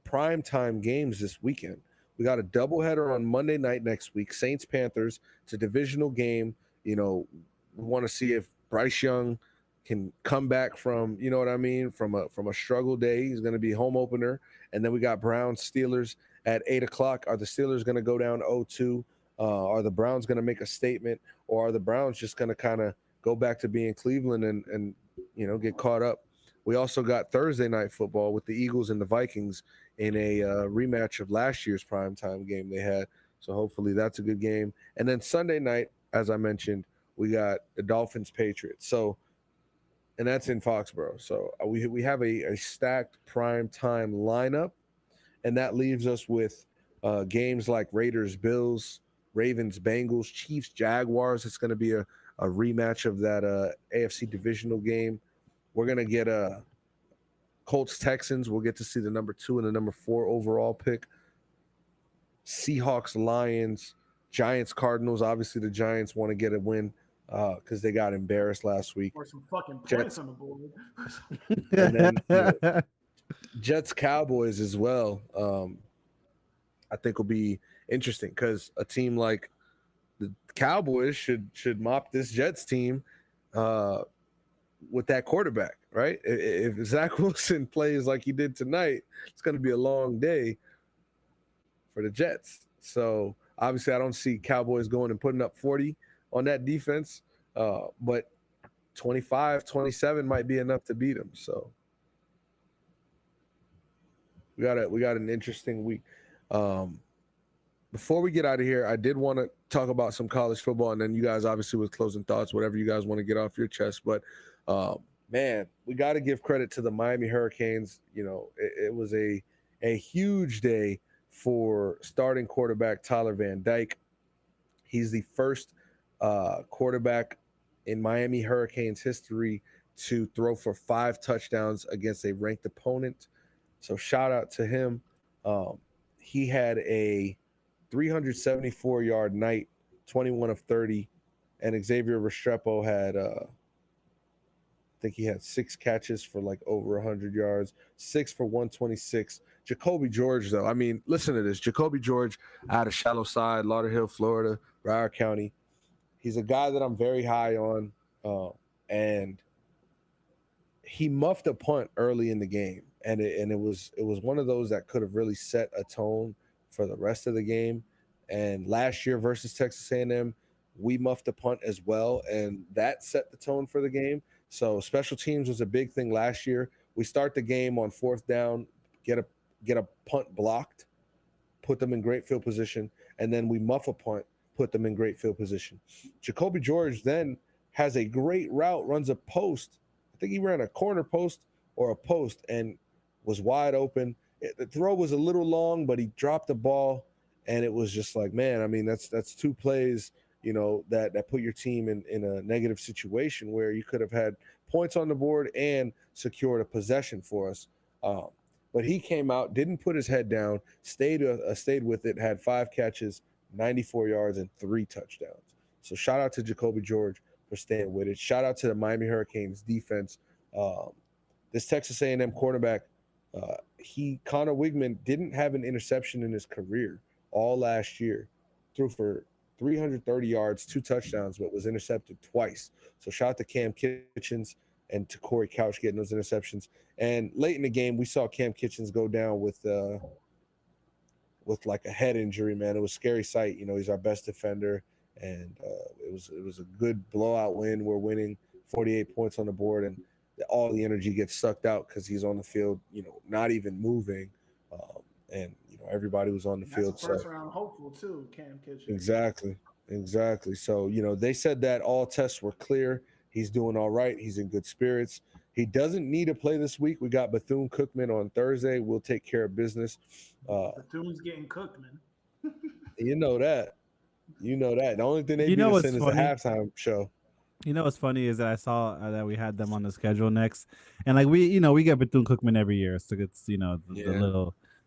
prime time games this weekend. We got a doubleheader on Monday night next week. Saints Panthers. It's a divisional game. You know, we want to see if Bryce Young can come back from, you know what I mean, from a struggle day. He's going to be home opener, and then we got Browns Steelers at 8:00. Are the Steelers going to go down 0-2 Are the Browns going to make a statement, or are the Browns just going to kind of go back to being Cleveland and get caught up? We also got Thursday night football with the Eagles and the Vikings in a rematch of last year's primetime game they had. So hopefully that's a good game. And then Sunday night, as I mentioned, we got the Dolphins Patriots. So, and that's in Foxborough. So we have a stacked primetime lineup, and that leaves us with games like Raiders Bills, Ravens Bengals, Chiefs Jaguars. It's going to be a rematch of that AFC divisional game. We're going to get Colts Texans. We'll get to see the number 2 and the number 4 overall pick. Seahawks Lions, Giants Cardinals. Obviously the Giants want to get a win because they got embarrassed last week. Or some fucking points on the board. And then Jets Cowboys as well. I think will be interesting because a team like the Cowboys should mop this Jets team with that quarterback, right? If Zach Wilson plays like he did tonight, it's going to be a long day for the Jets. So obviously I don't see Cowboys going and putting up 40 on that defense, but 25, 27 might be enough to beat them. So we got an interesting week. Before we get out of here, I did want to talk about some college football, and then you guys obviously with closing thoughts, whatever you guys want to get off your chest. But man, we got to give credit to the Miami Hurricanes. It was a huge day for starting quarterback Tyler Van Dyke. He's the first quarterback in Miami Hurricanes history to throw for 5 touchdowns against a ranked opponent. So shout out to him. He had a 374-yard night, 21 of 30, and Xavier Restrepo had I think he had 6 catches for like over 100 yards, 6 for 126. Jacoby George, though, I mean, listen to this. Jacoby George out of Shallow Side, Lauderhill, Florida, Broward County. He's a guy that I'm very high on, and he muffed a punt early in the game, and it was one of those that could have really set a tone for the rest of the game. And last year versus Texas A&M, we muffed a punt as well, and that set the tone for the game. So special teams was a big thing last year. We start the game on 4th down, get a punt blocked, put them in great field position, and then we muff a punt, put them in great field position. Jacoby George then has a great route, runs a post. I think he ran a corner post or a post and was wide open. The throw was a little long, but he dropped the ball, and it was just like, man, I mean, that's 2 plays, that put your team in a negative situation where you could have had points on the board and secured a possession for us. But he came out, didn't put his head down, stayed with it, had 5 catches, 94 yards, and 3 touchdowns. So shout out to Jacoby George for staying with it. Shout out to the Miami Hurricanes defense. This Texas A&M quarterback, Connor Wigman didn't have an interception in his career all last year. Threw for 330 yards, 2 touchdowns, but was intercepted twice. So shout out to Cam Kitchens and to Corey Couch getting those interceptions. And late in the game, we saw Cam Kitchens go down with like a head injury, man. It was a scary sight. He's our best defender, and it was a good blowout win. We're winning 48 points on the board, and all the energy gets sucked out because he's on the field, not even moving. And everybody was on the field. That's a first round hopeful too, Cam Kitchen. Exactly. So, they said that all tests were clear. He's doing all right. He's in good spirits. He doesn't need to play this week. We got Bethune-Cookman on Thursday. We'll take care of business. Bethune's getting cooked, man. You know that. The only thing they beat us in is the halftime show. What's funny is that I saw that we had them on the schedule next, and like we get Bethune-Cookman every year, so it's the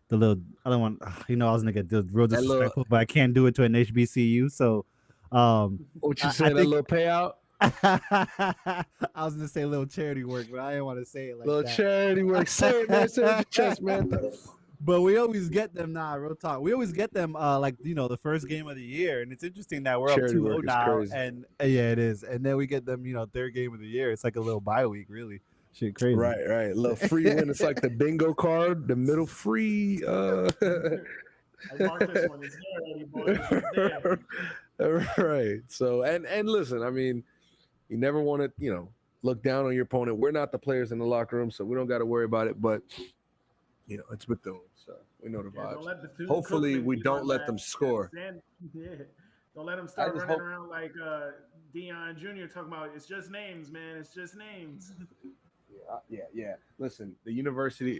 little. I don't want I was gonna get real disrespectful, but I can't do it to an HBCU. So, what you say? That little payout. I was gonna say a little charity work, but I didn't want to say it like little that. Charity work. Say it, man. Say it with your chest, man. But we always get them real talk. We always get them the first game of the year, and it's interesting that we're Charity up 2-0 now, crazy. and yeah, it is. And then we get them, third game of the year. It's like a little bye week, really. Shit, crazy. Right. Little free win. It's like the bingo card, the middle free. Like, mark this one. It's there already, boys. It's there. Right. So and listen, I mean, you never want to, look down on your opponent. We're not the players in the locker room, so we don't got to worry about it. But it's Bethune, so we know the Yeah, don't vibes. let Bethune Hopefully, Cookman we be don't our let them last score. Yeah. Don't let them start just running hope- around like Deion Jr. talking about it's just names, man. It's just names. Yeah. Listen, the university,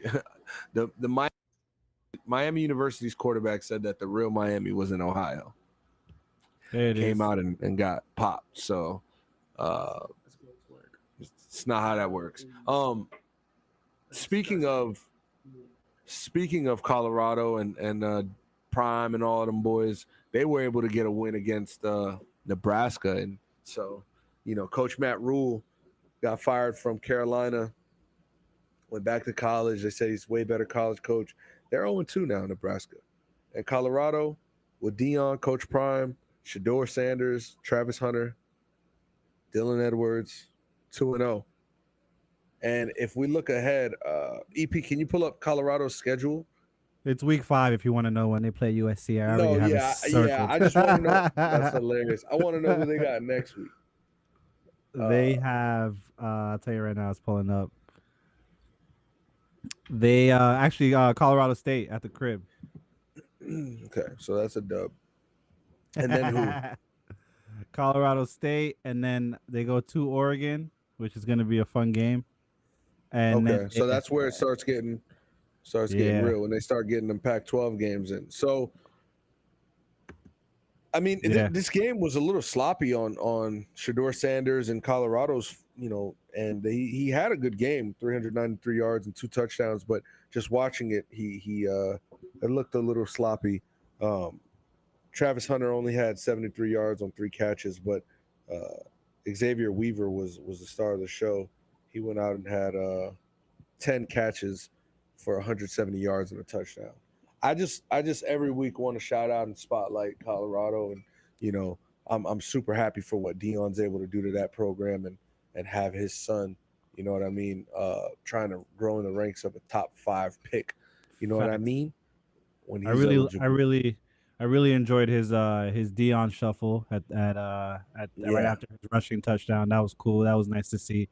the Miami University's quarterback said that the real Miami was in Ohio. There it Came is. out and got popped. So Let's go to work. it's not how that works. Speaking of Colorado and Prime and all of them boys, they were able to get a win against Nebraska, and so Coach Matt Rule got fired from Carolina, went back to college. They say he's way better college coach. They're 0-2 now, Nebraska. And Colorado, with Dion, Coach Prime, Shador Sanders, Travis Hunter, Dylan Edwards, 2-0. And if we look ahead, EP, can you pull up Colorado's schedule? It's week 5 if you want to know when they play USC. I already No, have yeah, it circled. I just want to know. That's hilarious. I want to know who they got next week. They have I'll tell you right now, it's pulling up. They actually Colorado State at the crib. Okay, so that's a dub. And then who? Colorado State, and then they go to Oregon, which is going to be a fun game. And Okay, then so that's where it starts getting real when they start getting them Pac-12 games in. So, I mean, this game was a little sloppy on Shador Sanders and Colorado's, and he had a good game, 393 yards and 2 touchdowns. But just watching it, it looked a little sloppy. Travis Hunter only had 73 yards on 3 catches, but Xavier Weaver was the star of the show. He went out and had 10 catches for 170 yards and a touchdown. I just every week want to shout out and spotlight Colorado, and I'm super happy for what Deion's able to do to that program and have his son, you know what I mean, trying to grow in the ranks of a top 5 pick. You know what I mean? When he's I really enjoyed his Deion shuffle at right after his rushing touchdown. That was cool. That was nice to see.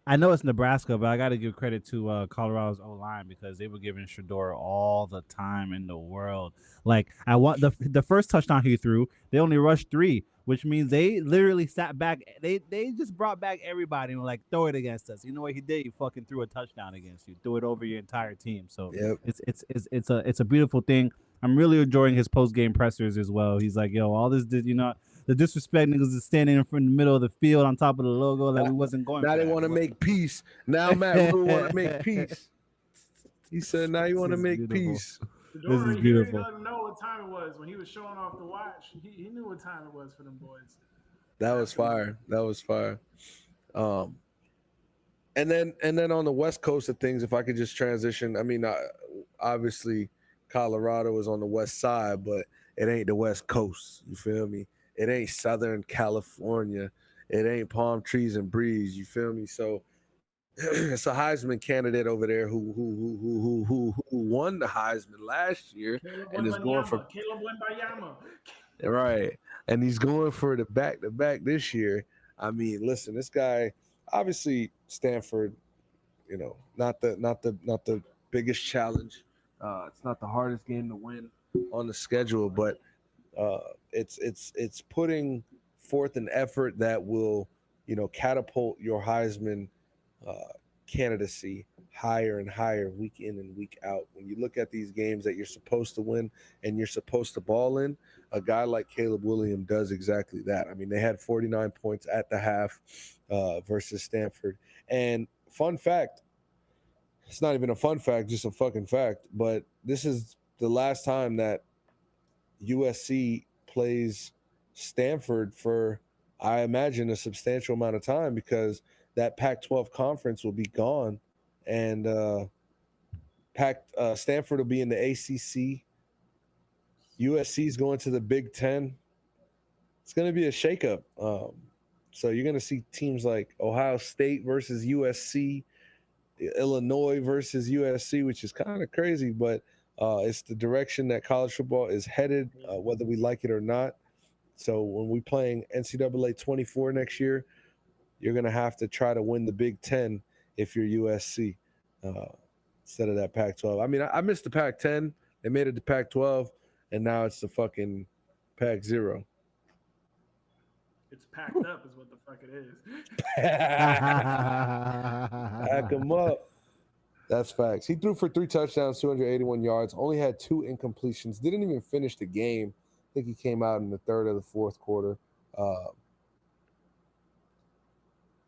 I know it's Nebraska, but I got to give credit to Colorado's O-line because they were giving Shador all the time in the world. Like I want the first touchdown he threw, they only rushed 3, which means they literally sat back. They just brought back everybody and were like, throw it against us. You know what he did? He fucking threw a touchdown against you. Threw it over your entire team. So it's a beautiful thing. I'm really enjoying his post game pressers as well. He's like, yo, all this, the disrespect niggas is standing in front of the middle of the field on top of the logo like we wasn't going. Now they want to make peace. Now Matt Rule want to make peace. He said, "Now you want to make peace." This is beautiful. He didn't know what time it was when he was showing off the watch. He knew what time it was for them boys. That was fire. That was fire. And then on the West Coast of things, if I could just transition, I mean, obviously Colorado is on the west side, but it ain't the West Coast. You feel me? It ain't Southern California. It ain't palm trees and breeze. You feel me? So it's a Heisman candidate over there who won the Heisman last year and is going for Caleb Wembayama. Right, and he's going for the back-to-back this year. I mean, listen, this guy, obviously Stanford, not the biggest challenge. It's not the hardest game to win on the schedule, but it's putting forth an effort that will, catapult your Heisman candidacy higher and higher week in and week out. When you look at these games that you're supposed to win and you're supposed to ball in, a guy like Caleb Williams does exactly that. I mean, they had 49 points at the half versus Stanford. And fun fact, it's not even a fun fact, just a fucking fact, but this is the last time that USC plays Stanford for, I imagine, a substantial amount of time, because that Pac-12 conference will be gone, and Stanford will be in the ACC. USC is going to the Big Ten. It's going to be a shakeup. So you're going to see teams like Ohio State versus USC, Illinois versus USC, which is kind of crazy, but It's the direction that college football is headed, whether we like it or not. So when we're playing NCAA 24 next year, you're going to have to try to win the Big Ten if you're USC instead of that Pac-12. I mean, I missed the Pac-10. They made it to Pac-12, and now it's the fucking Pac-0. It's packed up, is what the fuck it is. Pack them up. That's facts. He threw for 3 touchdowns, 281 yards, only had 2 incompletions, didn't even finish the game. I think he came out in the third or the fourth quarter.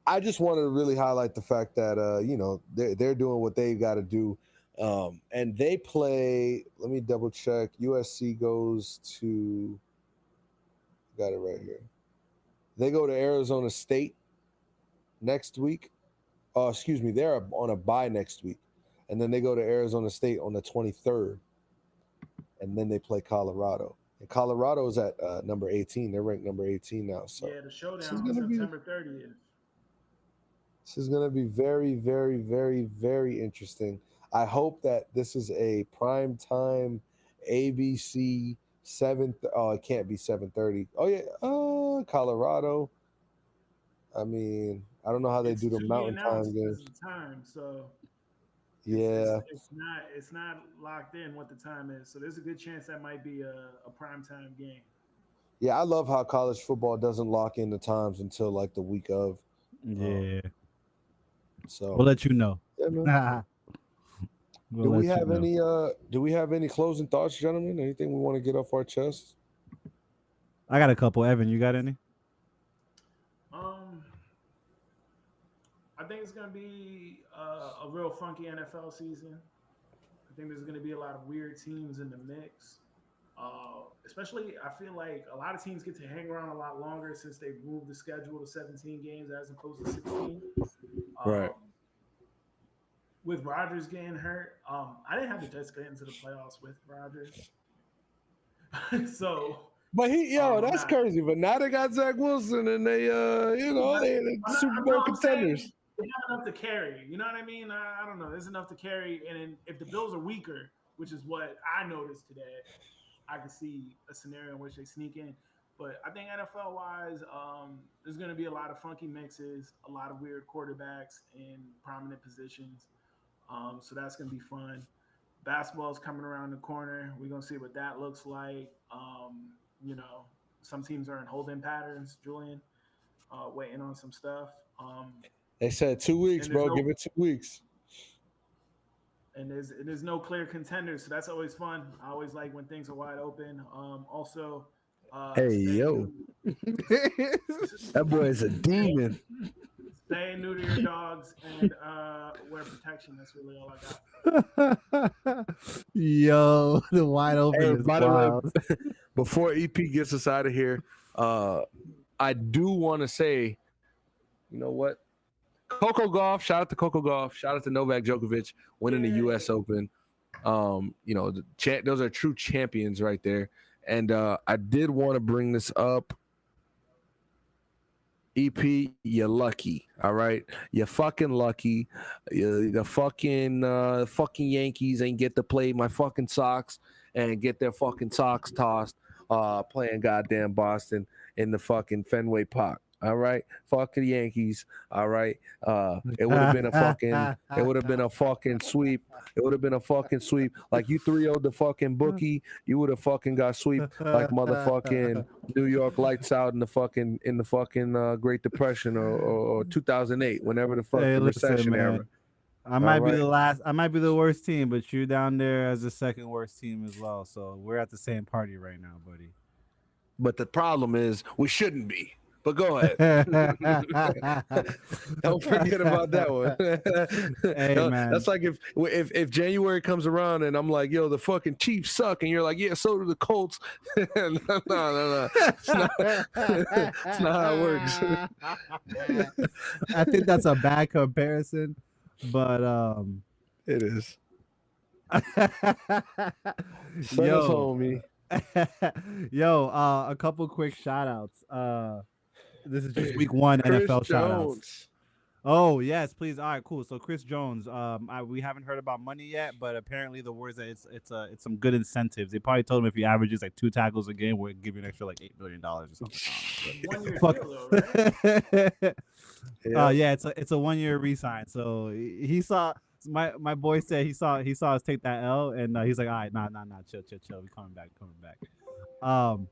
I just wanted to really highlight the fact that, they're doing what they got to do. And they play, let me double check. USC goes to, got it right here. They go to Arizona State next week. They're on a bye next week. And then they go to Arizona State on the 23rd. And then they play Colorado. And Colorado is at number 18. They're ranked number 18 now. So yeah, the showdown is September 30th. This is going to be very, very, very, very interesting. I hope that this is a prime time ABC 7. Oh, it can't be 7:30. Oh yeah, Colorado. I mean, I don't know how they do the Mountain Time games. Time, so yeah, it's not locked in what the time is. So there's a good chance that might be a prime time game. Yeah, I love how college football doesn't lock in the times until like the week of. Yeah. So we'll let you know. Yeah, do we have any closing thoughts, gentlemen? Anything we want to get off our chests? I got a couple. Evan, you got any? I think it's going to be a real funky NFL season. I think there's going to be a lot of weird teams in the mix. Especially, I feel like a lot of teams get to hang around a lot longer since they've moved the schedule to 17 games as opposed to 16. Right. With Rodgers getting hurt, I didn't have the Jets get into the playoffs with Rodgers. So, but that's crazy. But now they got Zach Wilson, and they, they Super Bowl contenders. They have enough to carry. You know what I mean? I don't know. There's enough to carry, and if the Bills are weaker, which is what I noticed today, I could see a scenario in which they sneak in. But I think NFL-wise, there's going to be a lot of funky mixes, a lot of weird quarterbacks in prominent positions. So that's going to be fun. Basketball is coming around the corner. We're going to see what that looks like. Some teams are in holding patterns, Julian, waiting on some stuff. They said 2 weeks, bro. Give it 2 weeks. And there's no clear contenders, so that's always fun. I always like when things are wide open. Also, hey, yo. That boy is a demon. Stay and neuter your dogs and wear protection. That's really all I got. Yo, the wide open is by wild. The way, before EP gets us out of here, I do want to say, you know what? Coco Gauff, shout out to Coco Gauff, shout out to Novak Djokovic winning the U.S. Open. Those are true champions right there. And I did want to bring this up. EP, you're lucky, all right? You're fucking lucky. The fucking Yankees ain't get to play my fucking Sox and get their fucking socks tossed playing goddamn Boston in the fucking Fenway Park. All right, fuck the Yankees. All right, it would have been a fucking sweep. It would have been a fucking sweep. Like you 3-0'd the fucking bookie, you would have fucking got sweep like motherfucking New York lights out in the fucking Great Depression or 2008, whenever the fuck the recession era. I might be the last. I might be the worst team, but you're down there as the second worst team as well. So we're at the same party right now, buddy. But the problem is we shouldn't be. But go ahead. Don't forget about that one. Hey, man. That's like if January comes around and I'm like, yo, the fucking Chiefs suck, and you're like, yeah, so do the Colts. No. It's not how it works. I think that's a bad comparison, but it is. Send us home, me. Yo, a couple quick shout outs. This is just week 1 Chris NFL shout outs. Oh yes, please. All right, cool. So Chris Jones, we haven't heard about money yet, but apparently the words that it's some good incentives. They probably told him if he averages like 2 tackles a game, we'll give you an extra like $8 million or something. I don't know, 1 year but deal though, right? fuck. Yeah. Yeah, it's a 1 year resign. So he saw my boy said he saw us take that L, and he's like, all right, nah, chill, we coming back. Um,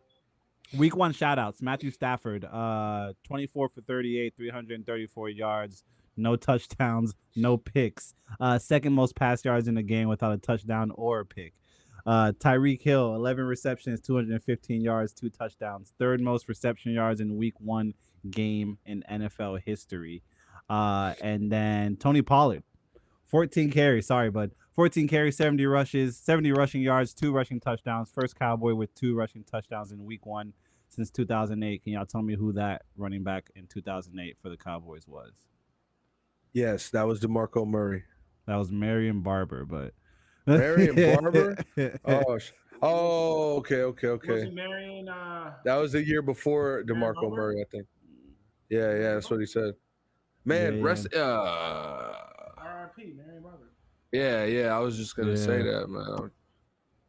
Week 1 shout outs. Matthew Stafford, 24 for 38, 334 yards, no touchdowns, no picks. Second most pass yards in the game without a touchdown or a pick. Tyreek Hill, 11 receptions, 215 yards, 2 touchdowns. Third most reception yards in Week 1 game in NFL history. And then Tony Pollard, 14 carries. Sorry, bud. 14 carries, 70 rushes, 70 rushing yards, 2 rushing touchdowns. First Cowboy with 2 rushing touchdowns in Week 1 since 2008. Can y'all tell me who that running back in 2008 for the Cowboys was? Yes, that was DeMarco Murray. That was Marion Barber, but Marion Barber. Oh, okay. Wasn't Marion That was the year before Marion DeMarco Barber? Murray, I think. Yeah, that's what he said. Man, Yeah. rest. R.I.P. Marion Barber. Yeah. I was just gonna say Yeah. that, man.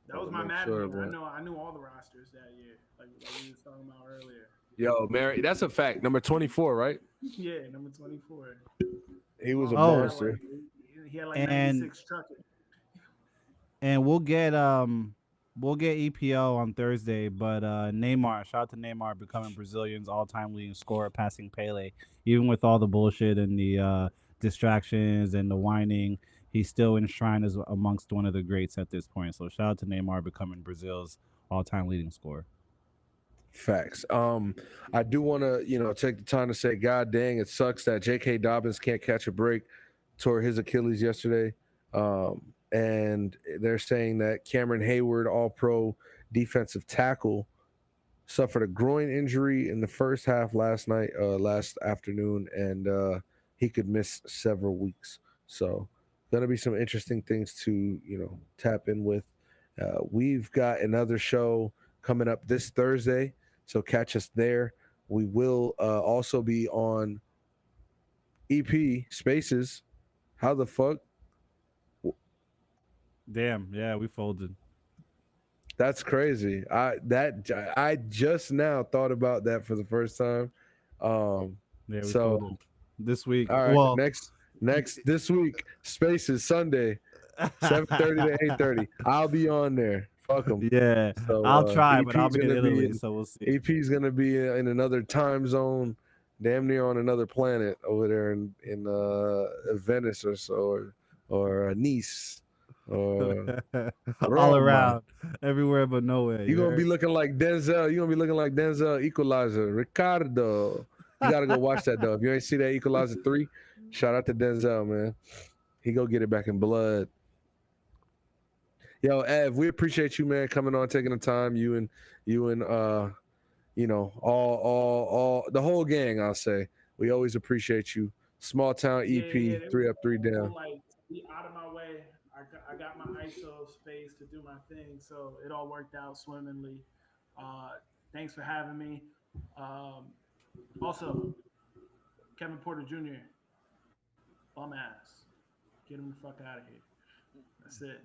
That was my Make Madden sure, year. man. I knew all the rosters that year, like we was talking about earlier. Yo, Mary, that's a fact. Number 24, right? Yeah, number 24. He was a Oh. monster. He had like And- 96 trucking. And we'll get EPO on Thursday, but Neymar, shout out to Neymar becoming Brazilian's all-time leading scorer, passing Pele. Even with all the bullshit and the distractions and the whining, he's still enshrined as amongst one of the greats at this point. So shout out to Neymar becoming Brazil's all-time leading scorer. Facts. I do want to, take the time to say, God dang, it sucks that J.K. Dobbins can't catch a break. Tore his Achilles yesterday. And they're saying that Cameron Hayward, all-pro defensive tackle, suffered a groin injury in the first half last afternoon, and he could miss several weeks. So gonna be some interesting things to tap in with. We've got another show coming up this Thursday, so catch us there. We will also be on EP Spaces. How the fuck? Damn, yeah, we folded. That's crazy. I just now thought about that for the first time. Yeah, we So, folded this week. All right, Well, next this week, Spaces Sunday, 7:30 to 8:30. I'll be on there. Fuck them. Yeah, So, I'll try, but I'll EP's be in gonna be Italy, in- so we'll see. EP's gonna be in another time zone, damn near on another planet over there in Venice or so, or Nice, or All Roma. around, everywhere but nowhere. You're gonna heard? be looking like Denzel. You're gonna be looking like Denzel Equalizer. Ricardo. You gotta go watch that though. If you ain't see that Equalizer 3, shout out to Denzel, man. He go get it back in blood. Yo, Ev, we appreciate you, man, coming on, taking the time. You and all the whole gang, I'll say. We always appreciate you. Small town EP, Yeah, 3 up, 3 down. Like, be out of my way. I got my ISO space to do my thing, so it all worked out swimmingly. Thanks for having me. Also, Kevin Porter Jr., bum ass. Get him the fuck out of here. That's it.